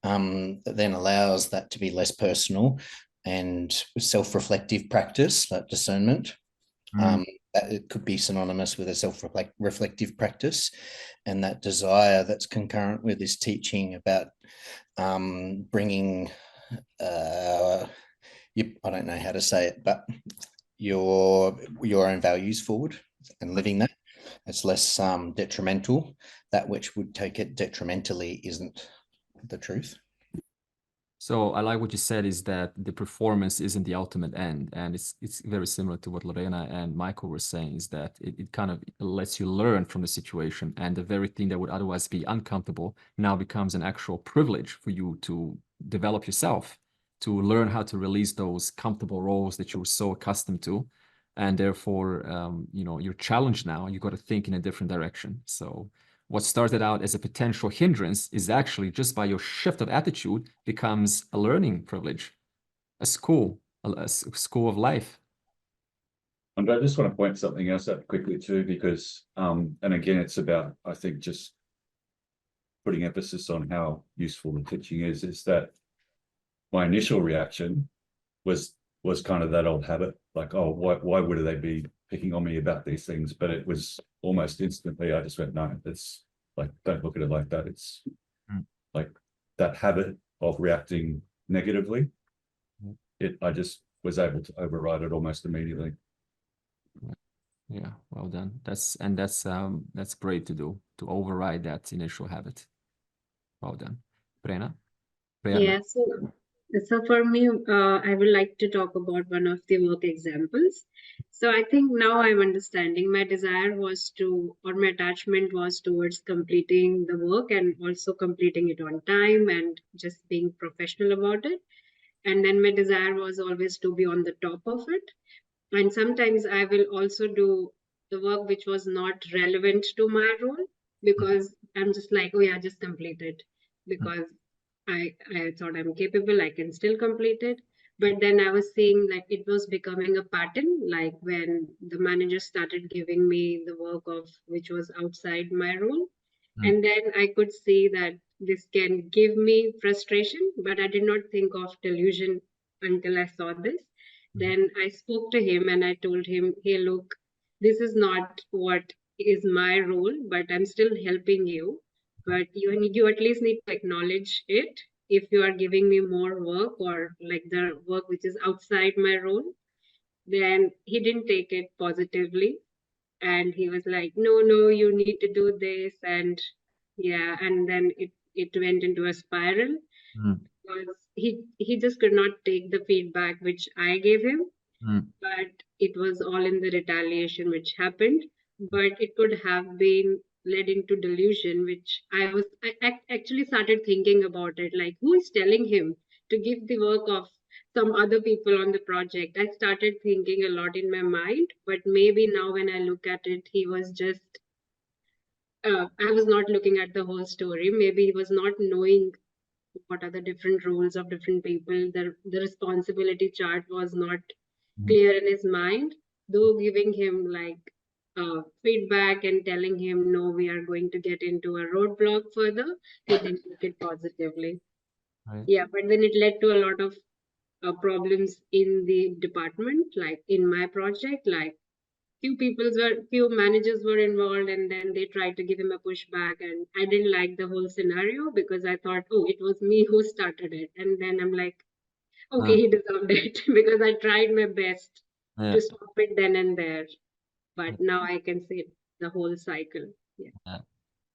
Speaker 10: then allows that to be less personal, and self-reflective practice like discernment. That it could be synonymous with a self-reflective practice, and that desire that's concurrent with this teaching about bringing, I don't know how to say it, but your own values forward and living that. It's less detrimental. That which would take it detrimentally isn't the truth.
Speaker 1: So I like what you said, is that the performance isn't the ultimate end. And it's very similar to what Lorena and Michael were saying, is that it kind of lets you learn from the situation, and the very thing that would otherwise be uncomfortable now becomes an actual privilege for you to develop yourself, to learn how to release those comfortable roles that you were so accustomed to. And therefore, you know, you're challenged now. You got to think in a different direction. So what started out as a potential hindrance is actually, just by your shift of attitude, becomes a learning privilege, a school of life.
Speaker 2: And I just want to point something else out quickly too, because, and again, it's about, I think, just putting emphasis on how useful the teaching is that my initial reaction was kind of that old habit, like, oh, why would they be picking on me about these things? But it was almost instantly, I just went, no, it's like, don't look at it like that. It's like that habit of reacting negatively. I just was able to override it almost immediately.
Speaker 1: Yeah, well done. That's great to do, to override that initial habit. Well done. Prerna?
Speaker 11: Yeah, so for me, I would like to talk about one of the work examples. So I think now I'm understanding my desire was to, or my attachment was towards completing the work and also completing it on time and just being professional about it. And then my desire was always to be on the top of it. And sometimes I will also do the work which was not relevant to my role, because I'm just like, oh yeah, just complete it, because I thought I'm capable, I can still complete it. But then I was seeing like it was becoming a pattern, like when the manager started giving me the work of which was outside my role. And then I could see that this can give me frustration, but I did not think of delusion until I saw this. Then I spoke to him and I told him, hey, look, this is not what is my role, but I'm still helping you. But you at least need to acknowledge it if you are giving me more work, or like the work which is outside my role. Then he didn't take it positively. and he was like, no, you need to do this. And yeah, and then it went into a spiral because he just could not take the feedback which I gave him, but it was all in the retaliation which happened. But it could have been led into delusion, which I actually started thinking about it, like who is telling him to give the work of some other people on the project. I started thinking a lot in my mind, but maybe now when I look at it, he was just I was not looking at the whole story. Maybe he was not knowing what are the different roles of different people. The responsibility chart was not clear in his mind, though giving him like feedback and telling him, no, we are going to get into a roadblock further, he didn't look it positively.
Speaker 1: Right.
Speaker 11: Yeah, but then it led to a lot of problems in the department, like in my project, like few managers were involved, and then they tried to give him a pushback, and I didn't like the whole scenario because I thought, oh, it was me who started it. And then I'm like, okay, he deserved it because I tried my best to stop it then and there. But now I can see the whole cycle. Yeah.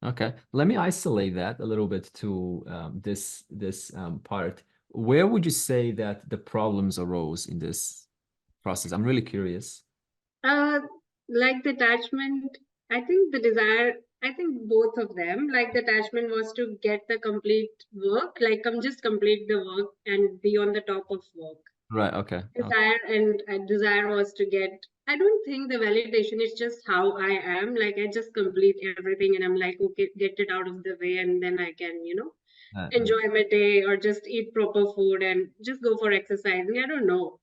Speaker 1: Okay, let me isolate that a little bit to this part. Where would you say that the problems arose in this process? I'm really curious.
Speaker 11: Like the attachment, I think the desire, I think both of them, like the attachment was to get the complete work, like just complete the work and be on the top of work.
Speaker 1: Right, okay.
Speaker 11: Desire was to get, I don't think the validation is just how I am, like I just complete everything and I'm like, okay, get it out of the way and then I can, enjoy my day or just eat proper food and just go for exercising. I don't know.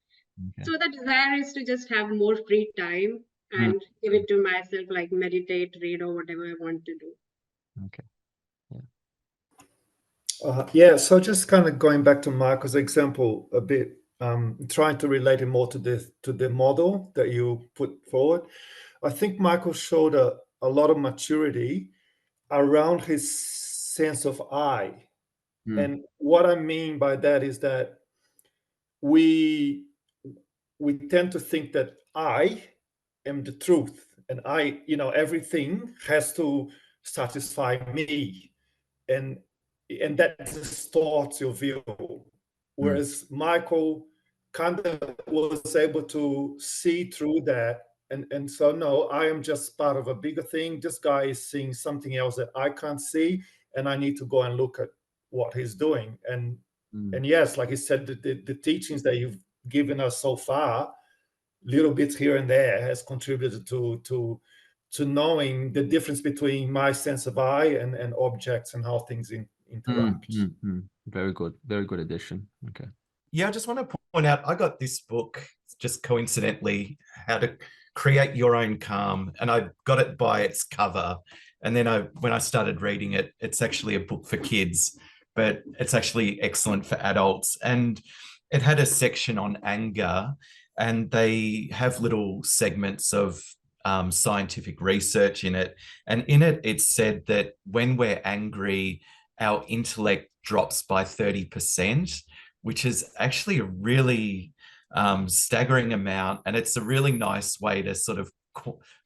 Speaker 11: So the desire is to just have more free time and give it to myself, like meditate, read, or whatever I want to do.
Speaker 1: Okay.
Speaker 3: Yeah, so just kind of going back to Michael's example a bit, trying to relate it more to the model that you put forward. I think Michael showed a lot of maturity around his sense of I. And what I mean by that is that we tend to think that I am the truth, and I, everything has to satisfy me, and that distorts your view. Whereas Michael kind of was able to see through that, and so no, I am just part of a bigger thing. This guy is seeing something else that I can't see, and I need to go and look at what he's doing. And yes, like he said, the teachings that you've given us so far, little bits here and there, has contributed to knowing the difference between my sense of I and objects and how things interact.
Speaker 1: Very good addition. Okay.
Speaker 12: Yeah, I just want to point out, I got this book just coincidentally, How to Create Your Own Calm, and I got it by its cover. And then when I started reading it, it's actually a book for kids, but it's actually excellent for adults. And it had a section on anger, and they have little segments of scientific research in it. And in it, it said that when we're angry, our intellect drops by 30%, which is actually a really staggering amount. And it's a really nice way to sort of,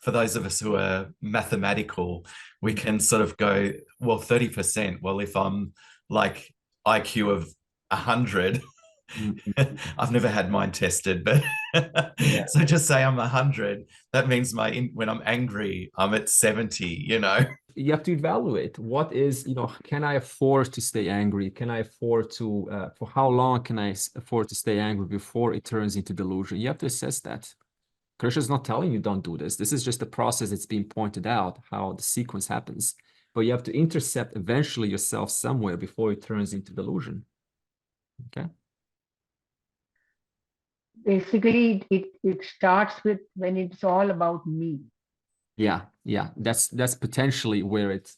Speaker 12: for those of us who are mathematical, we can sort of go, well, 30%. Well, if I'm like IQ of 100, I've never had mine tested, but so just say I'm 100. That means when I'm angry, I'm at 70,
Speaker 1: You have to evaluate what is, can I afford to stay angry? Can I afford to, for how long can I afford to stay angry before it turns into delusion? You have to assess that. Krishna's not telling you don't do this. This is just a process that's being pointed out, how the sequence happens. But you have to intercept eventually yourself somewhere before it turns into delusion. Okay?
Speaker 7: Basically, it starts with when it's all about me.
Speaker 1: Yeah, that's potentially where it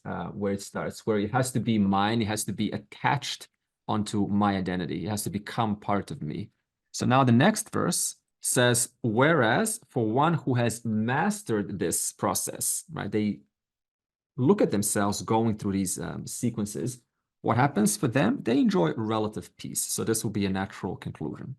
Speaker 1: starts, where it has to be mine. It has to be attached onto my identity. It has to become part of me. So now the next verse says, whereas for one who has mastered this process, right? They look at themselves going through these sequences. What happens for them? They enjoy relative peace. So this will be a natural conclusion.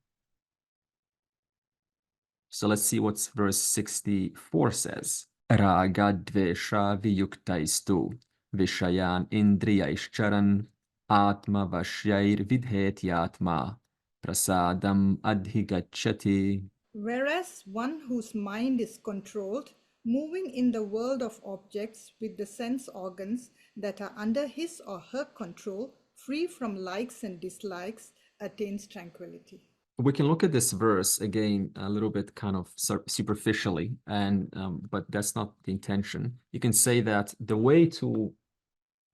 Speaker 1: So let's see what verse 64 says. Raga dvesha viyuktaistu vishayan indriyaishcharan atma vashyair vidhetyatma prasadam adhigacchati.
Speaker 13: Whereas one whose mind is controlled, moving in the world of objects with the sense organs that are under his or her control, free from likes and dislikes, attains tranquility.
Speaker 1: We can look at this verse again a little bit kind of superficially, and but that's not the intention. You can say that the way to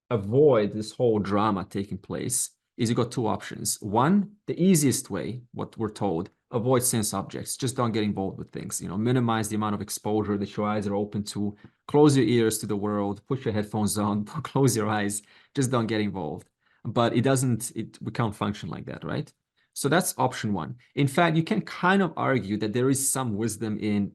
Speaker 1: avoid this whole drama taking place is you got two options. One, the easiest way, what we're told, avoid sense objects. Just don't get involved with things. Minimize the amount of exposure that your eyes are open to. Close your ears to the world. Put your headphones on. Close your eyes. Just don't get involved. But we can't function like that, right? So that's option one. In fact, you can kind of argue that there is some wisdom in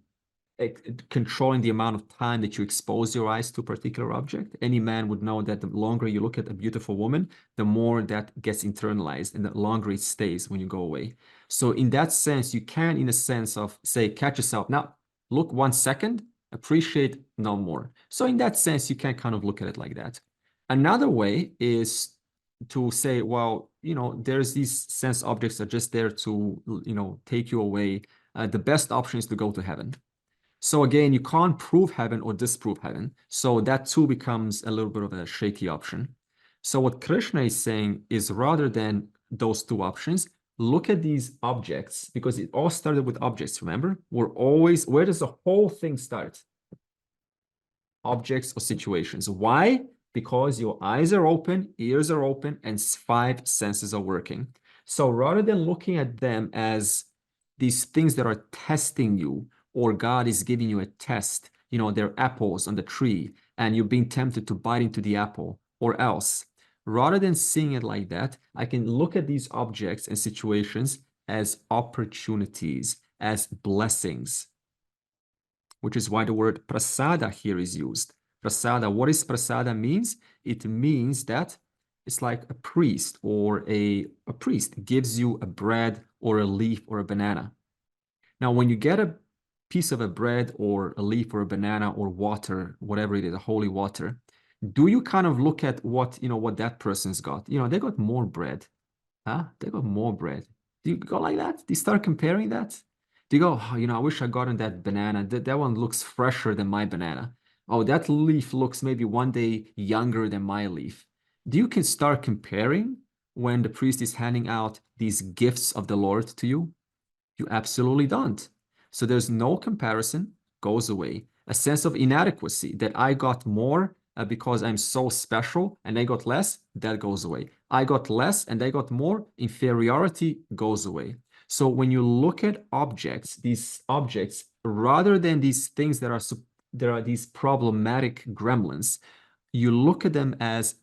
Speaker 1: controlling the amount of time that you expose your eyes to a particular object. Any man would know that the longer you look at a beautiful woman, the more that gets internalized and the longer it stays when you go away. So in that sense, you can, in a sense of, say, catch yourself. Now, look 1 second, appreciate no more. So in that sense, you can kind of look at it like that. Another way is to say, well, there's these sense objects that are just there to, take you away. The best option is to go to heaven. So again, you can't prove heaven or disprove heaven. So that too becomes a little bit of a shaky option. So what Krishna is saying is, rather than those two options, look at these objects, because it all started with objects, remember? Where does the whole thing start? Objects or situations. Why? Because your eyes are open, ears are open, and 5 senses are working. So rather than looking at them as these things that are testing you, or God is giving you a test, they're apples on the tree, and you're being tempted to bite into the apple, or else, rather than seeing it like that, I can look at these objects and situations as opportunities, as blessings, which is why the word prasada here is used. Prasada, what is prasada means? It means that it's like a priest, or a priest gives you a bread or a leaf or a banana. Now, when you get a piece of a bread or a leaf or a banana or water, whatever it is, a holy water, do you kind of look at what that person's got? They got more bread. They got more bread. Do you go like that? Do you start comparing that? Do you go, I wish I gotten that banana. That one looks fresher than my banana. Oh, that leaf looks maybe one day younger than my leaf. You can start comparing when the priest is handing out these gifts of the Lord to you? You absolutely don't. So there's no comparison, goes away. A sense of inadequacy, that I got more because I'm so special and they got less, that goes away. I got less and they got more, inferiority goes away. So when you look at objects, these objects, rather than these things that are these problematic gremlins, you look at them as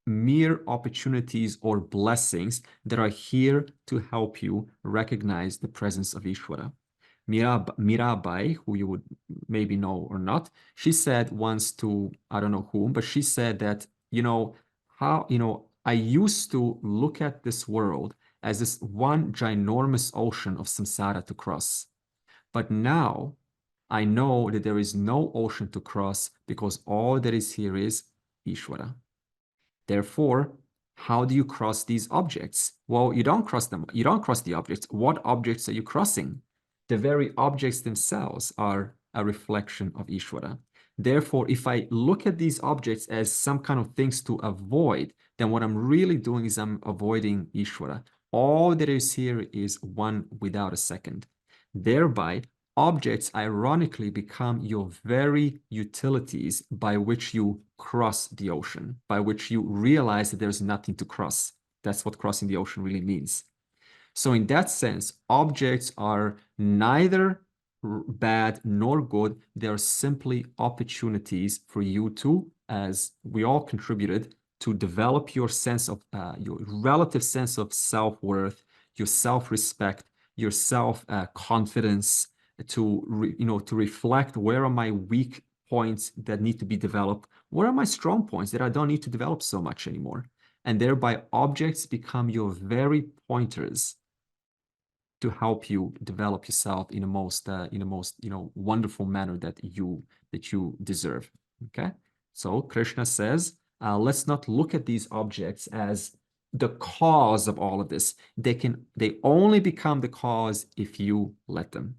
Speaker 1: mere opportunities or blessings that are here to help you recognize the presence of Ishvara. Mirabai, who you would maybe know or not, she said once to, I don't know whom, but she said that, I used to look at this world as this one ginormous ocean of samsara to cross. But now I know that there is no ocean to cross, because all that is here is Ishvara. Therefore, how do you cross these objects? Well, you don't cross them. You don't cross the objects. What objects are you crossing? The very objects themselves are a reflection of Ishvara. Therefore, if I look at these objects as some kind of things to avoid, then what I'm really doing is I'm avoiding Ishvara. All that is here is one without a second. Thereby, objects ironically become your very utilities by which you cross the ocean, by which you realize that there's nothing to cross. That's what crossing the ocean really means. So in that sense, objects are neither bad nor good. They're simply opportunities for you to, as we all contributed, to develop your sense of, your relative sense of self-worth, your self-respect, your self-confidence, to reflect, where are my weak points that need to be developed? Where are my strong points that I don't need to develop so much anymore? And thereby objects become your very pointers to help you develop yourself in the most wonderful manner that you deserve. Okay, so Krishna says, let's not look at these objects as the cause of all of this. They only become the cause if you let them.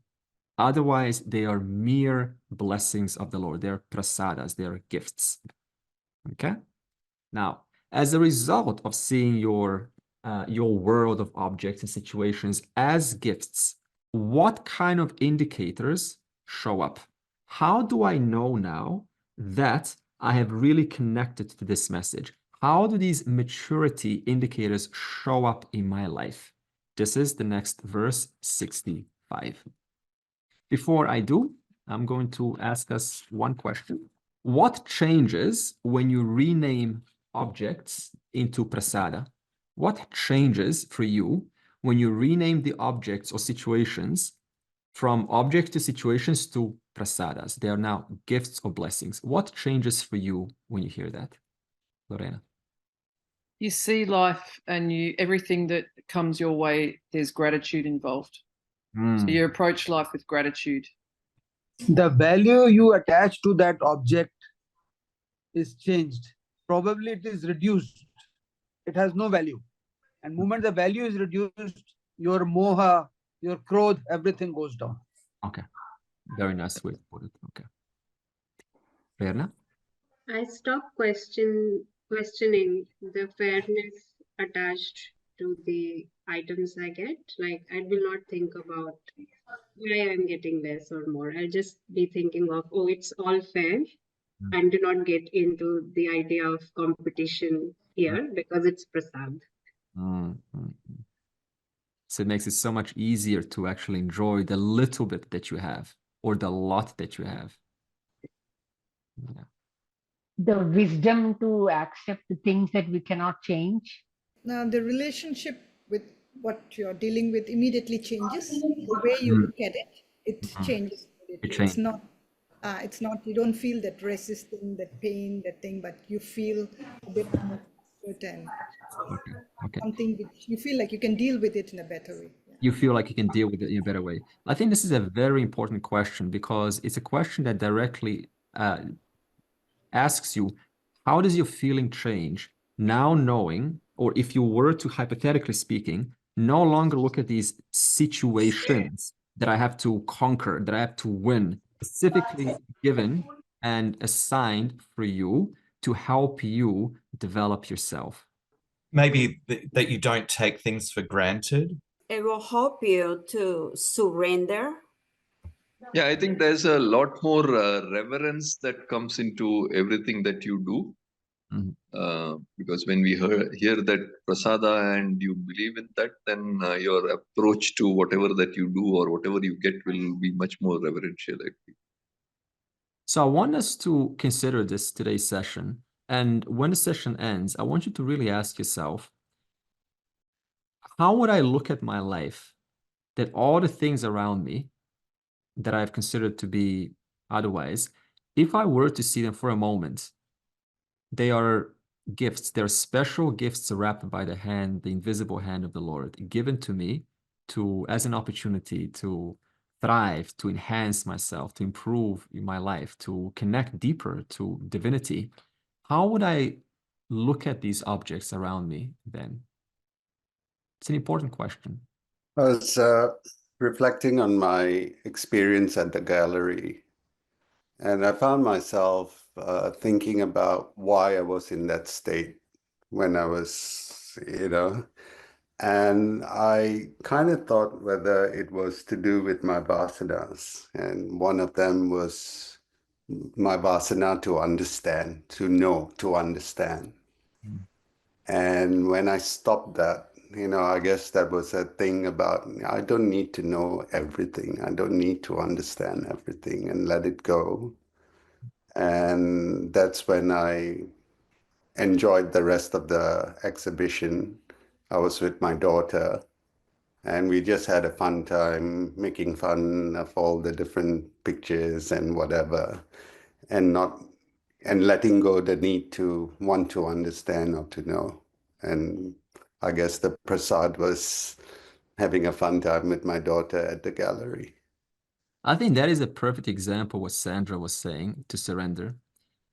Speaker 1: Otherwise, they are mere blessings of the Lord. They're prasadas, they're gifts. Okay? Now, as a result of seeing your world of objects and situations as gifts, what kind of indicators show up? How do I know now that I have really connected to this message? How do these maturity indicators show up in my life? This is the next verse 65. Before I do, I'm going to ask us one question. What changes when you rename objects into prasada? What changes for you when you rename the objects or situations from objects to situations to prasadas? They are now gifts or blessings. What changes for you when you hear that, Lorena?
Speaker 5: You see life and everything that comes your way, there's gratitude involved. So you approach life with gratitude.
Speaker 14: The value you attach to that object is changed. Probably it is reduced. It has no value. And the moment the value is reduced, your moha, your krodh, everything goes down.
Speaker 1: Okay. Very nice way to put it. Okay. Verna?
Speaker 11: I stopped questioning the fairness attached to the items I get. Like, I will not think about why I'm getting less or more. I'll just be thinking of, oh, it's all fair, and do not get into the idea of competition here because it's prasad.
Speaker 1: So it makes it so much easier to actually enjoy the little bit that you have or the lot that you have. Yeah.
Speaker 7: The wisdom to accept the things that we cannot change.
Speaker 13: Now, the relationship with what you're dealing with immediately changes. The way you look at it, it changes immediately. It's not, you don't feel that resisting, that pain, that thing, but you feel a bit more certain. Something which you feel like you can deal with it in a better way.
Speaker 1: You feel like you can deal with it in a better way. I think this is a very important question because it's a question that directly asks you, how does your feeling change now knowing, or if you were to, hypothetically speaking, no longer look at these situations that I have to conquer, that I have to win, specifically given and assigned for you to help you develop yourself.
Speaker 12: Maybe that you don't take things for granted.
Speaker 15: It will help you to surrender.
Speaker 16: Yeah, I think there's a lot more reverence that comes into everything that you do. Because when we hear that prasada and you believe in that, then your approach to whatever that you do or whatever you get will be much more reverential, I think.
Speaker 1: So I want us to consider this today's session. And when the session ends, I want you to really ask yourself, how would I look at my life that all the things around me that I've considered to be otherwise, if I were to see them for a moment, they are gifts. They're special gifts wrapped by the hand, the invisible hand of the Lord, given to me as an opportunity to thrive, to enhance myself, to improve my life, to connect deeper to divinity. How would I look at these objects around me then? It's an important question.
Speaker 8: I was reflecting on my experience at the gallery, and I found myself thinking about why I was in that state when I was, and I kind of thought whether it was to do with my vasanas, and one of them was my vasana to understand, to know, to understand. And when I stopped that, I guess that was a thing about, I don't need to know everything. I don't need to understand everything, and let it go. And that's when I enjoyed the rest of the exhibition. I was with my daughter, and we just had a fun time making fun of all the different pictures and whatever, and letting go the need to want to understand or to know. And I guess the prasad was having a fun time with my daughter at the gallery.
Speaker 1: I think that is a perfect example what Sandra was saying, to surrender,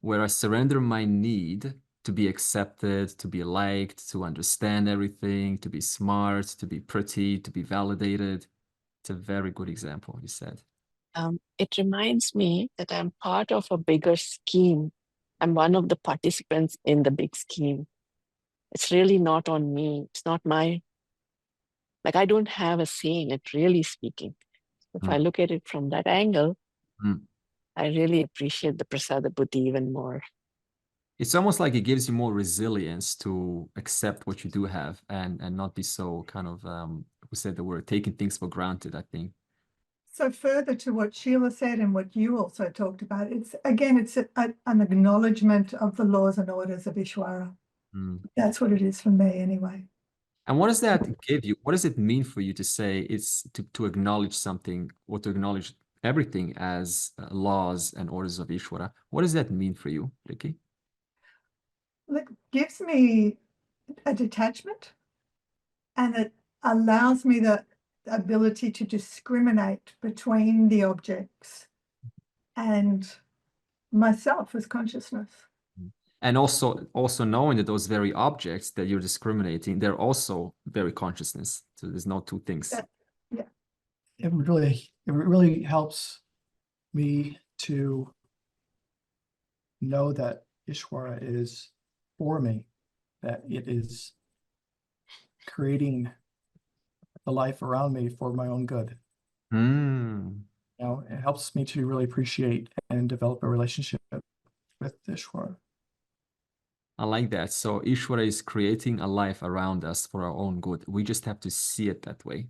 Speaker 1: where I surrender my need to be accepted, to be liked, to understand everything, to be smart, to be pretty, to be validated. It's a very good example, you said.
Speaker 17: It reminds me that I'm part of a bigger scheme. I'm one of the participants in the big scheme. It's really not on me. It's not my, like I don't have a say in it, really speaking. If I look at it from that angle, I really appreciate the Prasada Buddhi even more.
Speaker 1: It's almost like it gives you more resilience to accept what you do have and not be so kind of, who said the word, taking things for granted, I think.
Speaker 13: So further to what Sheila said and what you also talked about, it's an acknowledgement of the laws and orders of Ishvara. That's what it is for me anyway.
Speaker 1: And what does that give you? What does it mean for you to say it's to acknowledge something or to acknowledge everything as laws and orders of Ishvara? What does that mean for you, Ricky?
Speaker 13: It gives me a detachment, and it allows me the ability to discriminate between the objects and myself as consciousness.
Speaker 1: And also knowing that those very objects that you're discriminating, they're also very consciousness. So there's no two things.
Speaker 13: Yeah.
Speaker 18: It really helps me to know that Ishvara is for me, that it is creating the life around me for my own good. You know, it helps me to really appreciate and develop a relationship with Ishvara.
Speaker 1: I like that. So Ishvara is creating a life around us for our own good. We just have to see it that way.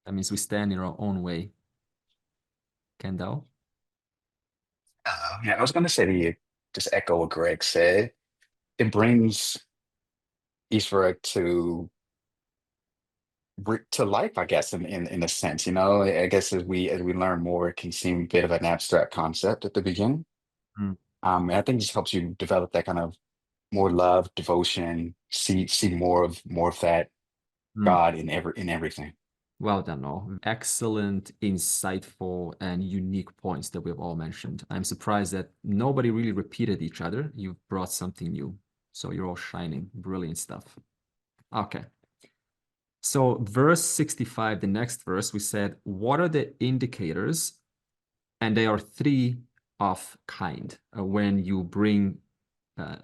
Speaker 1: That means we stand in our own way. Kendall?
Speaker 19: Yeah, I was going to say to you, just echo what Greg said. It brings Ishvara to life, I guess, in a sense. You know, I guess as we learn more, it can seem a bit of an abstract concept at the beginning. And I think it just helps you develop that kind of more love, devotion, see more of that God in everything.
Speaker 1: Well done, all. Excellent, insightful, and unique points that we've all mentioned. I'm surprised that nobody really repeated each other. You've brought something new. So you're all shining. Brilliant stuff. Okay. So verse 65, the next verse, we said, what are the indicators? And they are three of kind when you bring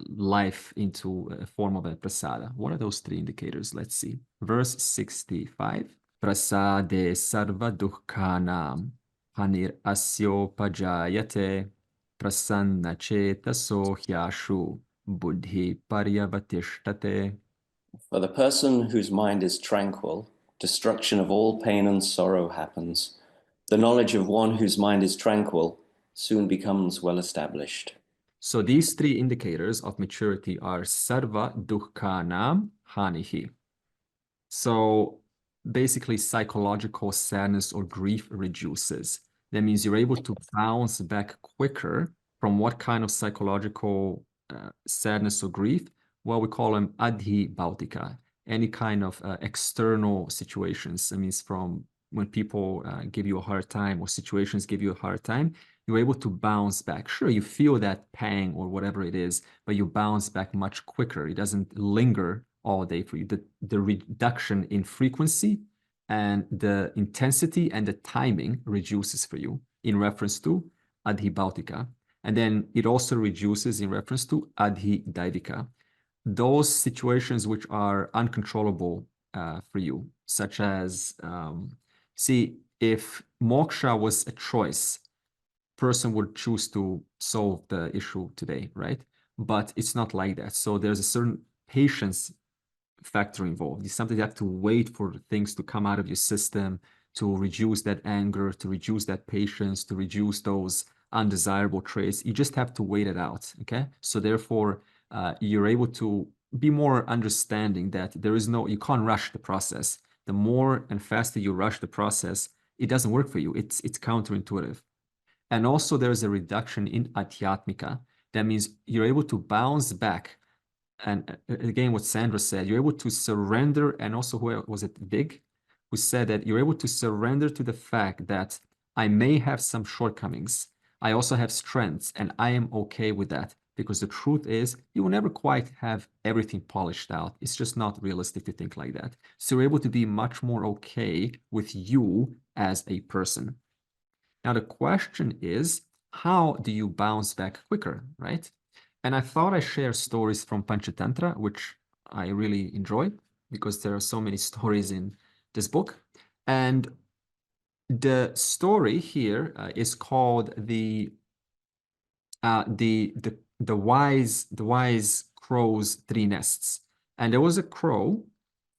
Speaker 1: life into a form of a prasada. What are those three indicators? Let's see. Verse 65. Prasade sarva dukkhanam hanir asyo pajayate prasanna chetaso hyashu buddhi paryavatishtate.
Speaker 6: For the person whose mind is tranquil, destruction of all pain and sorrow happens. The knowledge of one whose mind is tranquil soon becomes well established.
Speaker 1: So these three indicators of maturity are sarva dukkhanam hanihi. So basically psychological sadness or grief reduces. That means you're able to bounce back quicker from what kind of psychological sadness or grief? Well, we call them adhi bhautika, any kind of external situations. That means from when people give you a hard time or situations give you a hard time, you're able to bounce back. Sure, you feel that pang or whatever it is, but you bounce back much quicker. It doesn't linger all day for you. The reduction in frequency and the intensity and the timing reduces for you in reference to adhi bhautika. And then it also reduces in reference to adhi daivika. Those situations which are uncontrollable for you, such as, see, if moksha was a choice, person would choose to solve the issue today, right? But it's not like that. So there's a certain patience factor involved. It's something you have to wait for things to come out of your system, to reduce that anger, to reduce that patience, to reduce those undesirable traits. You just have to wait it out, okay? So therefore, you're able to be more understanding that you can't rush the process. The more and faster you rush the process, it doesn't work for you. It's counterintuitive. And also there's a reduction in adhyatmika. That means you're able to bounce back. And again, what Sandra said, you're able to surrender, and also, who was it, Vig? who said that you're able to surrender to the fact that I may have some shortcomings. I also have strengths, and I am okay with that, because the truth is you will never quite have everything polished out. It's just not realistic to think like that. So you're able to be much more okay with you as a person. Now, the question is, how do you bounce back quicker, right? And I thought I'd share stories from Panchatantra, which I really enjoy, because there are so many stories in this book. And the story here is called the wise crow's three nests. And there was a crow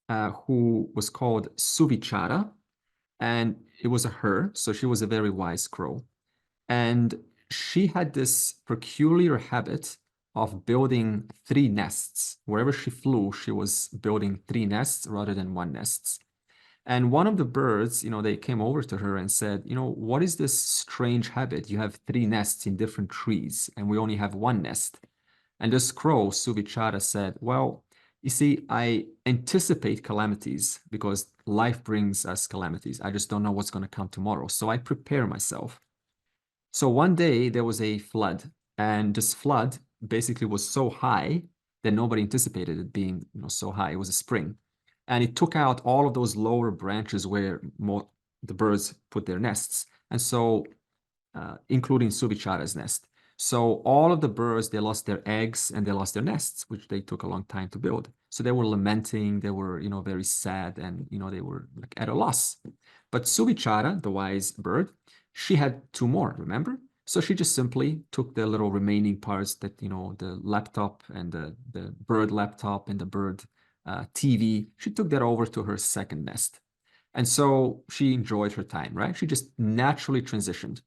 Speaker 1: who was called Suvichara, and it was a her, so she was a very wise crow. And she had this peculiar habit of building three nests. Wherever she flew, she was building three nests rather than one nest. And one of the birds, they came over to her and said, what is this strange habit? You have three nests in different trees, and we only have one nest. And this crow, Suvichara, said, well, you see, I anticipate calamities because life brings us calamities. I just don't know what's going to come tomorrow. So I prepare myself. So one day there was a flood, and this flood basically was so high that nobody anticipated it being so high. It was a spring. And it took out all of those lower branches where the birds put their nests. And so, including Suvichara's nest. So all of the birds, they lost their eggs and they lost their nests, which they took a long time to build. So they were lamenting, they were, very sad, and, they were like at a loss. But Suvichara, the wise bird, she had two more, remember? So she just simply took the little remaining parts that, the laptop and the bird laptop and the bird TV, she took that over to her second nest. And so she enjoyed her time, right? She just naturally transitioned.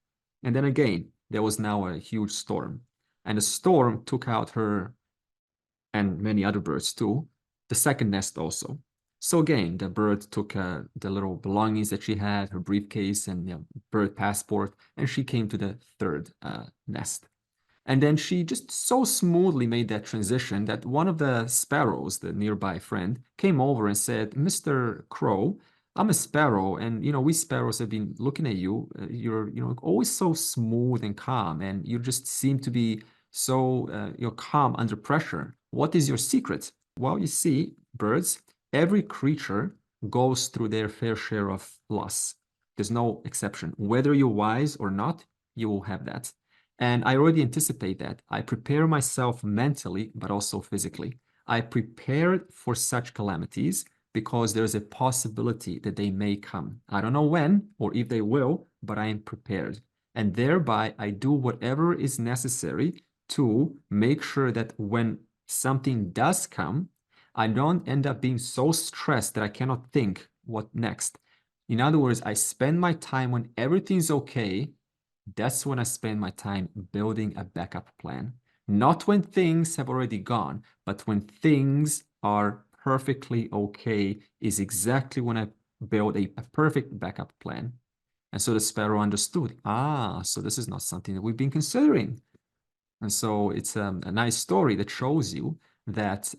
Speaker 1: And then again, there was now a huge storm. And the storm took out her and many other birds too, the second nest also. So again, the bird took the little belongings that she had, her briefcase and bird passport, and she came to the third nest. And then she just so smoothly made that transition that one of the sparrows, the nearby friend, came over and said, Mr. Crow, I'm a sparrow, and we sparrows have been looking at you. You're always so smooth and calm, and you just seem to be so calm under pressure. What is your secret? Well, you see, birds, every creature goes through their fair share of loss. There's no exception. Whether you're wise or not, you will have that. And I already anticipate that. I prepare myself mentally, but also physically. I prepared for such calamities because there's a possibility that they may come. I don't know when or if they will, but I am prepared. And thereby, I do whatever is necessary to make sure that when something does come, I don't end up being so stressed that I cannot think what next. In other words, I spend my time when everything's okay. That's when I spend my time building a backup plan. Not when things have already gone, but when things are perfectly okay is exactly when I build a perfect backup plan. And so the sparrow understood, so this is not something that we've been considering. And so it's a nice story that shows you that,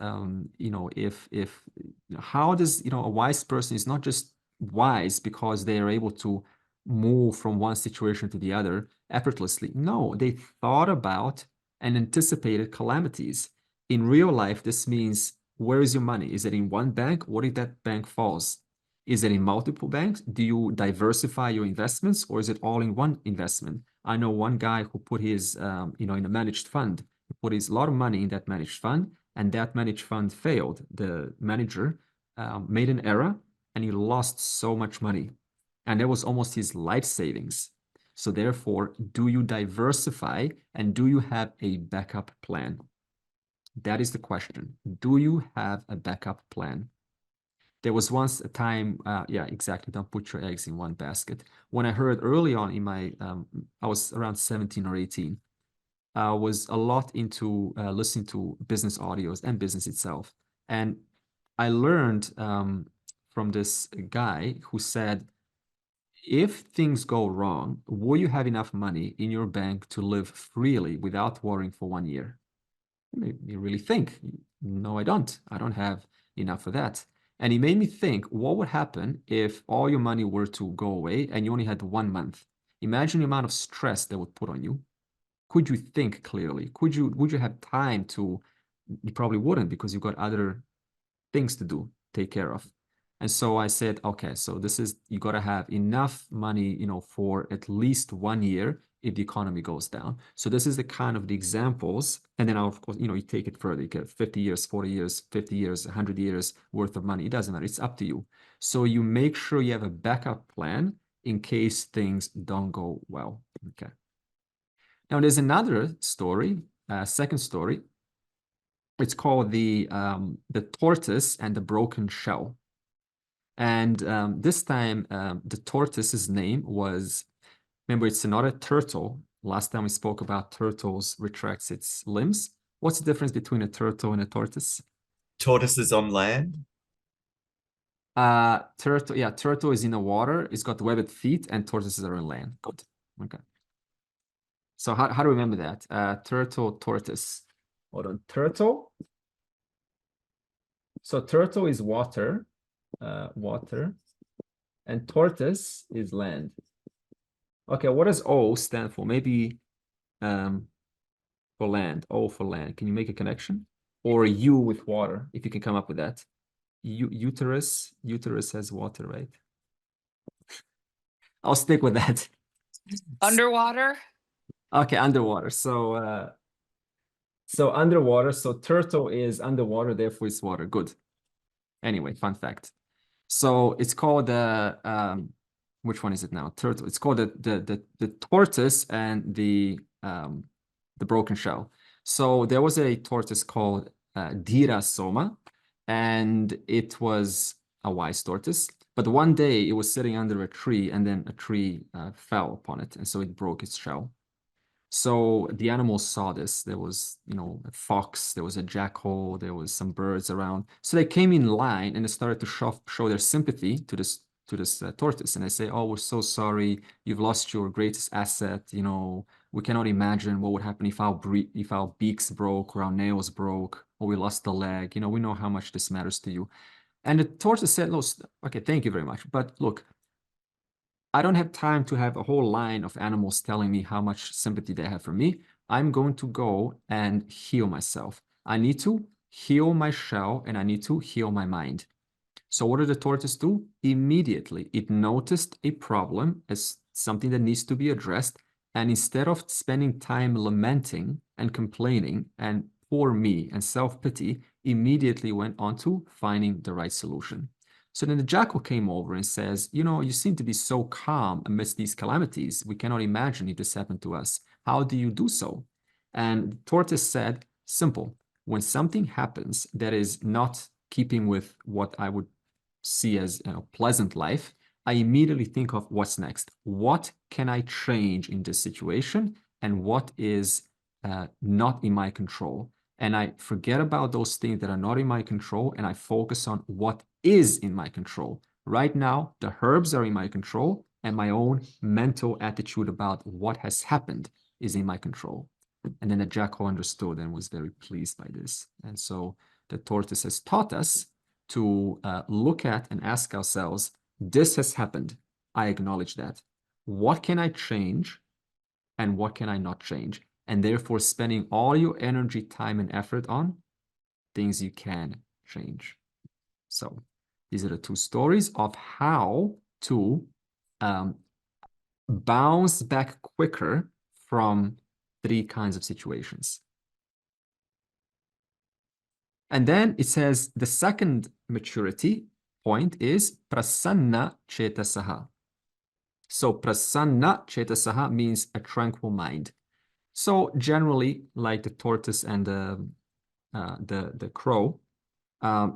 Speaker 1: how does, a wise person is not just wise because they are able to move from one situation to the other effortlessly. No, they thought about and anticipated calamities. In real life, this means, where is your money? Is it in one bank? What if that bank falls? Is it in multiple banks? Do you diversify your investments, or is it all in one investment? I know one guy who put his, in a managed fund. He put a lot of money in that managed fund, and that managed fund failed. The manager made an error, and he lost so much money. And that was almost his life savings. So therefore, do you diversify, and do you have a backup plan? That is the question. Do you have a backup plan? There was once a time, yeah, exactly. Don't put your eggs in one basket. When I heard early on in my, I was around 17 or 18, I was a lot into listening to business audios and business itself. And I learned from this guy who said, if things go wrong, will you have enough money in your bank to live freely without worrying for 1 year? You really think, no, I don't. I don't have enough for that. And it made me think, what would happen if all your money were to go away and you only had 1 month? Imagine the amount of stress that would put on you. Could you think clearly? Would you have time to? You probably wouldn't, because you've got other things to do, take care of. And so I said, okay, so this is, you got to have enough money, you know, for at least 1 year if the economy goes down. So this is the kind of the examples. And then of course, you know, you take it further, you get 50 years, 40 years, 50 years, 100 years worth of money. It doesn't matter. It's up to you. So you make sure you have a backup plan in case things don't go well. Okay. Now there's another story, second story. It's called the tortoise and the broken shell. And this time, the tortoise's name was, remember, it's not a turtle. Last time we spoke about turtles retracts its limbs. What's the difference between a turtle and a tortoise?
Speaker 12: Tortoise is on land.
Speaker 1: Turtle is in the water. It's got webbed feet, and tortoises are on land. Good. Okay. So how do we remember that? Turtle, tortoise. Hold on. Turtle. So turtle is water, water, and tortoise is land. Okay, what does O stand for? Maybe for land. O for land. Can you make a connection? Or U with water, if you can come up with that. Uterus has water, right? I'll stick with that.
Speaker 20: Underwater?
Speaker 1: Okay, underwater. So underwater. So turtle is underwater, therefore it's water. Good. Anyway, fun fact. So it's called which one is it now? Turtle. It's called the tortoise and the broken shell. So there was a tortoise called Dhira Soma, and it was a wise tortoise. But one day it was sitting under a tree, and then a tree fell upon it, and so it broke its shell. So the animals saw this. There was, you know, a fox, there was a jackal, there was some birds around. So they came in line and they started to show their sympathy to this tortoise. And they say, oh, we're so sorry. You've lost your greatest asset. You know, we cannot imagine what would happen if our beaks broke or our nails broke or we lost a leg. You know, we know how much this matters to you. And the tortoise said, no, okay, thank you very much. But look, I don't have time to have a whole line of animals telling me how much sympathy they have for me. I'm going to go and heal myself. I need to heal my shell and I need to heal my mind. So what did the tortoise do? Immediately, it noticed a problem as something that needs to be addressed. And instead of spending time lamenting and complaining and poor me and self-pity, immediately went on to finding the right solution. So then the jackal came over and says, you know, you seem to be so calm amidst these calamities. We cannot imagine if this happened to us. How do you do so? And the tortoise said, simple. When something happens that is not keeping with what I would see as a pleasant life, I immediately think of what's next. What can I change in this situation? And what is not in my control? And I forget about those things that are not in my control, and I focus on what is in my control. Right now, the herbs are in my control, and my own mental attitude about what has happened is in my control. And then the jackal understood and was very pleased by this. And so the tortoise has taught us to look at and ask ourselves, this has happened. I acknowledge that. What can I change and what can I not change? And therefore spending all your energy, time, and effort on things you can change. So these are the two stories of how to bounce back quicker from 3 kinds of situations. And then it says the second maturity point is prasanna chetasaha. So prasanna chetasaha means a tranquil mind. So generally, like the tortoise and the crow,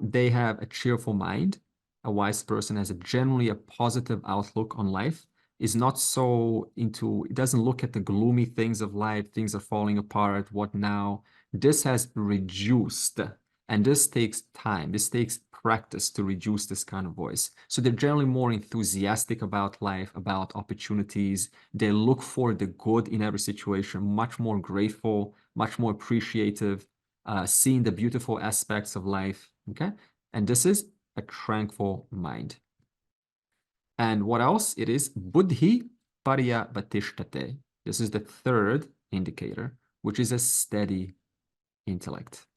Speaker 1: they have a cheerful mind. A wise person has generally a positive outlook on life, is not so into, it doesn't look at the gloomy things of life, things are falling apart, what now? This has reduced, and this takes time. This takes practice to reduce this kind of voice. So they're generally more enthusiastic about life, about opportunities. They look for the good in every situation, much more grateful, much more appreciative, seeing the beautiful aspects of life, okay? And this is a tranquil mind. And what else? It is buddhi paryavatishtate. This is the third indicator, which is a steady intellect.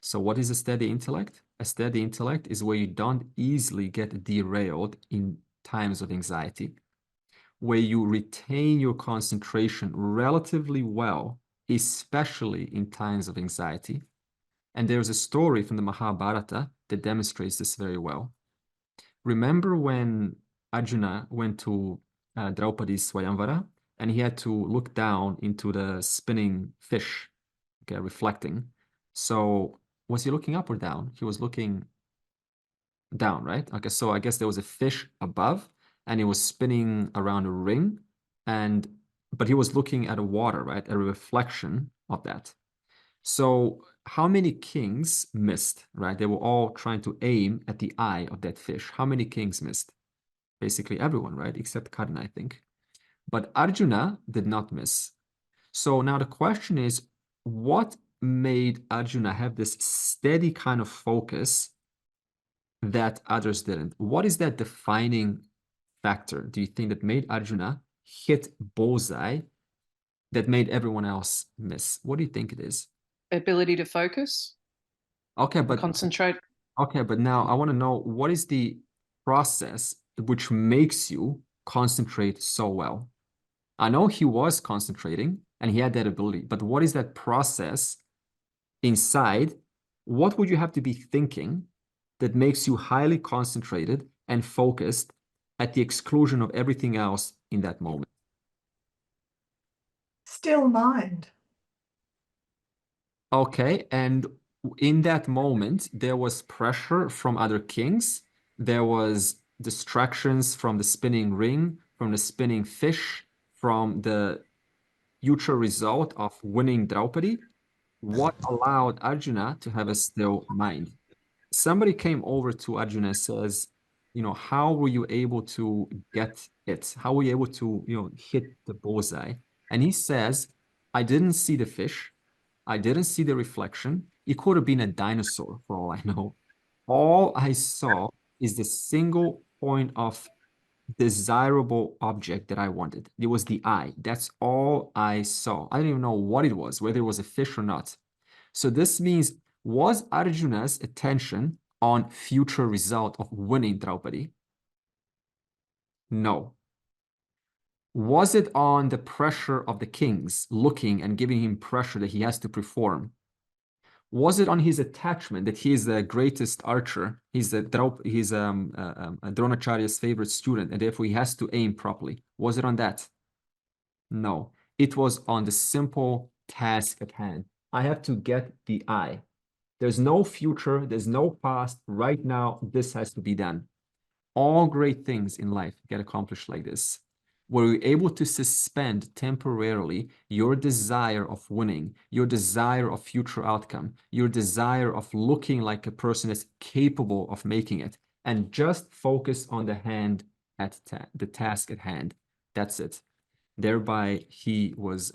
Speaker 1: So what is a steady intellect? A steady intellect is where you don't easily get derailed in times of anxiety, where you retain your concentration relatively well, especially in times of anxiety. And there's a story from the Mahabharata that demonstrates this very well. Remember when Arjuna went to Draupadi's Swayamvara, and he had to look down into the spinning fish, okay, reflecting. So was he looking up or down? He was looking down, right? Okay, so I guess there was a fish above, and he was spinning around a ring, but he was looking at a water, right? A reflection of that. So how many kings missed, right? They were all trying to aim at the eye of that fish. How many kings missed? Basically everyone, right? Except Karna, I think. But Arjuna did not miss. So now the question is, what made Arjuna have this steady kind of focus that others didn't? What is that defining factor, do you think, that made Arjuna hit bullseye that made everyone else miss? What do you think it is?
Speaker 5: Ability to focus.
Speaker 1: Okay, but
Speaker 5: concentrate.
Speaker 1: Okay, but now I want to know, what is the process which makes you concentrate so well? I know he was concentrating and he had that ability, but what is that process inside? What would you have to be thinking that makes you highly concentrated and focused at the exclusion of everything else in that moment?
Speaker 13: Still mind.
Speaker 1: Okay, and in that moment, there was pressure from other kings. There was distractions from the spinning ring, from the spinning fish, from the future result of winning Draupadi. What allowed Arjuna to have a still mind? Somebody came over to Arjuna and says, how were you able to get it? How were you able to, hit the bullseye? And he says, I didn't see the fish. I didn't see the reflection. It could have been a dinosaur for all I know. All I saw is the single point of desirable object that I wanted. It was the eye. That's all I saw. I didn't even know what it was, whether it was a fish or not. So this means, was Arjuna's attention on future result of winning Draupadi? No. Was it on the pressure of the kings looking and giving him pressure that he has to perform? Was it on his attachment that he is the greatest archer? He's Dronacharya's favorite student, and therefore he has to aim properly. Was it on that? No. It was on the simple task at hand. I have to get the eye. There's no future. There's no past. Right now, this has to be done. All great things in life get accomplished like this, where you're able to suspend temporarily your desire of winning, your desire of future outcome, your desire of looking like a person that's capable of making it, and just focus on the the task at hand. That's it. Thereby, he was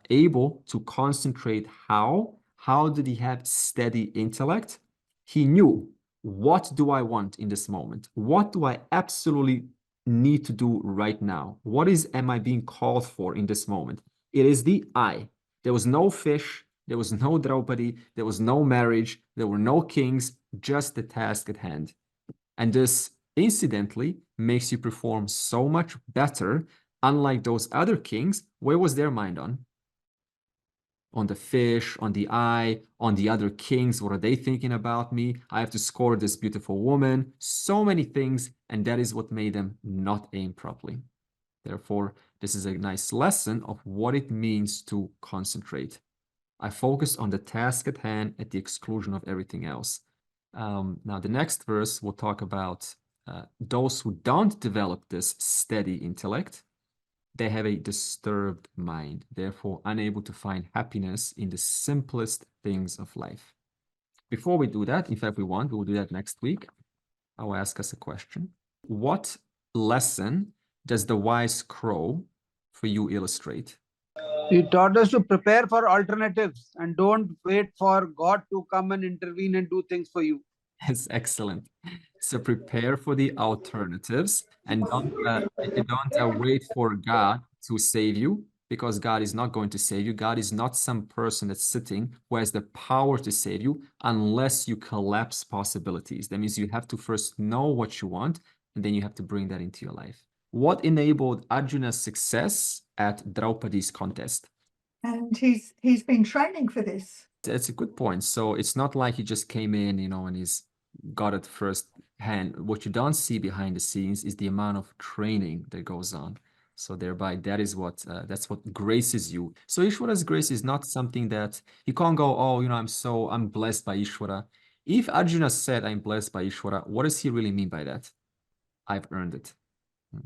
Speaker 1: able to concentrate. How did he have steady intellect? He knew, what do I want in this moment? What do I absolutely need to do right now? What am I being called for in this moment? It is the I. There was no fish, there was no Draupadi, there was no marriage, there were no kings, just the task at hand. And this incidentally makes you perform so much better, unlike those other kings. Where was their mind on? On the fish, on the eye, on the other kings. What are they thinking about me? I have to score this beautiful woman. So many things, and that is what made them not aim properly. Therefore, this is a nice lesson of what it means to concentrate. I focus on the task at hand at the exclusion of everything else. Now, the next verse will talk about those who don't develop this steady intellect. They have a disturbed mind, therefore unable to find happiness in the simplest things of life. Before we do that, in fact, we will do that next week. I will ask us a question. What lesson does the wise crow for you illustrate?
Speaker 14: He taught us to prepare for alternatives and don't wait for God to come and intervene and do things for you.
Speaker 1: It's excellent. So prepare for the alternatives and don't wait for God to save you, because God is not going to save you. God is not some person that's sitting who has the power to save you unless you collapse possibilities. That means you have to first know what you want, and then you have to bring that into your life. What enabled Arjuna's success at Draupadi's contest?
Speaker 13: And he's been training for this.
Speaker 1: That's a good point. So it's not like he just came in, and he's got it first hand. What you don't see behind the scenes is the amount of training that goes on. So thereby, that's what graces you. So Ishwara's grace is not something that you can't go, oh, I'm blessed by Ishwara. If Arjuna said, I'm blessed by Ishwara, what does he really mean by that? I've earned it.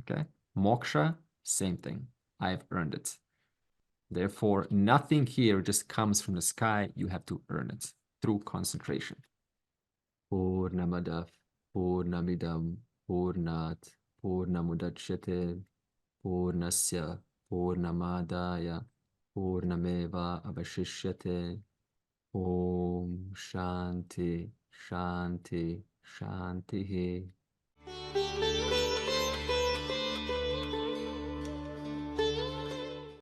Speaker 1: Okay. Moksha, same thing. I've earned it. Therefore, nothing here just comes from the sky. You have to earn it through concentration. Purnamadav, Purnamidam, Purnat, Purnamudachyate, Purnasya, Purnamadaya, Purnameva Avashishyate. Om Shanti, Shanti, Shanti.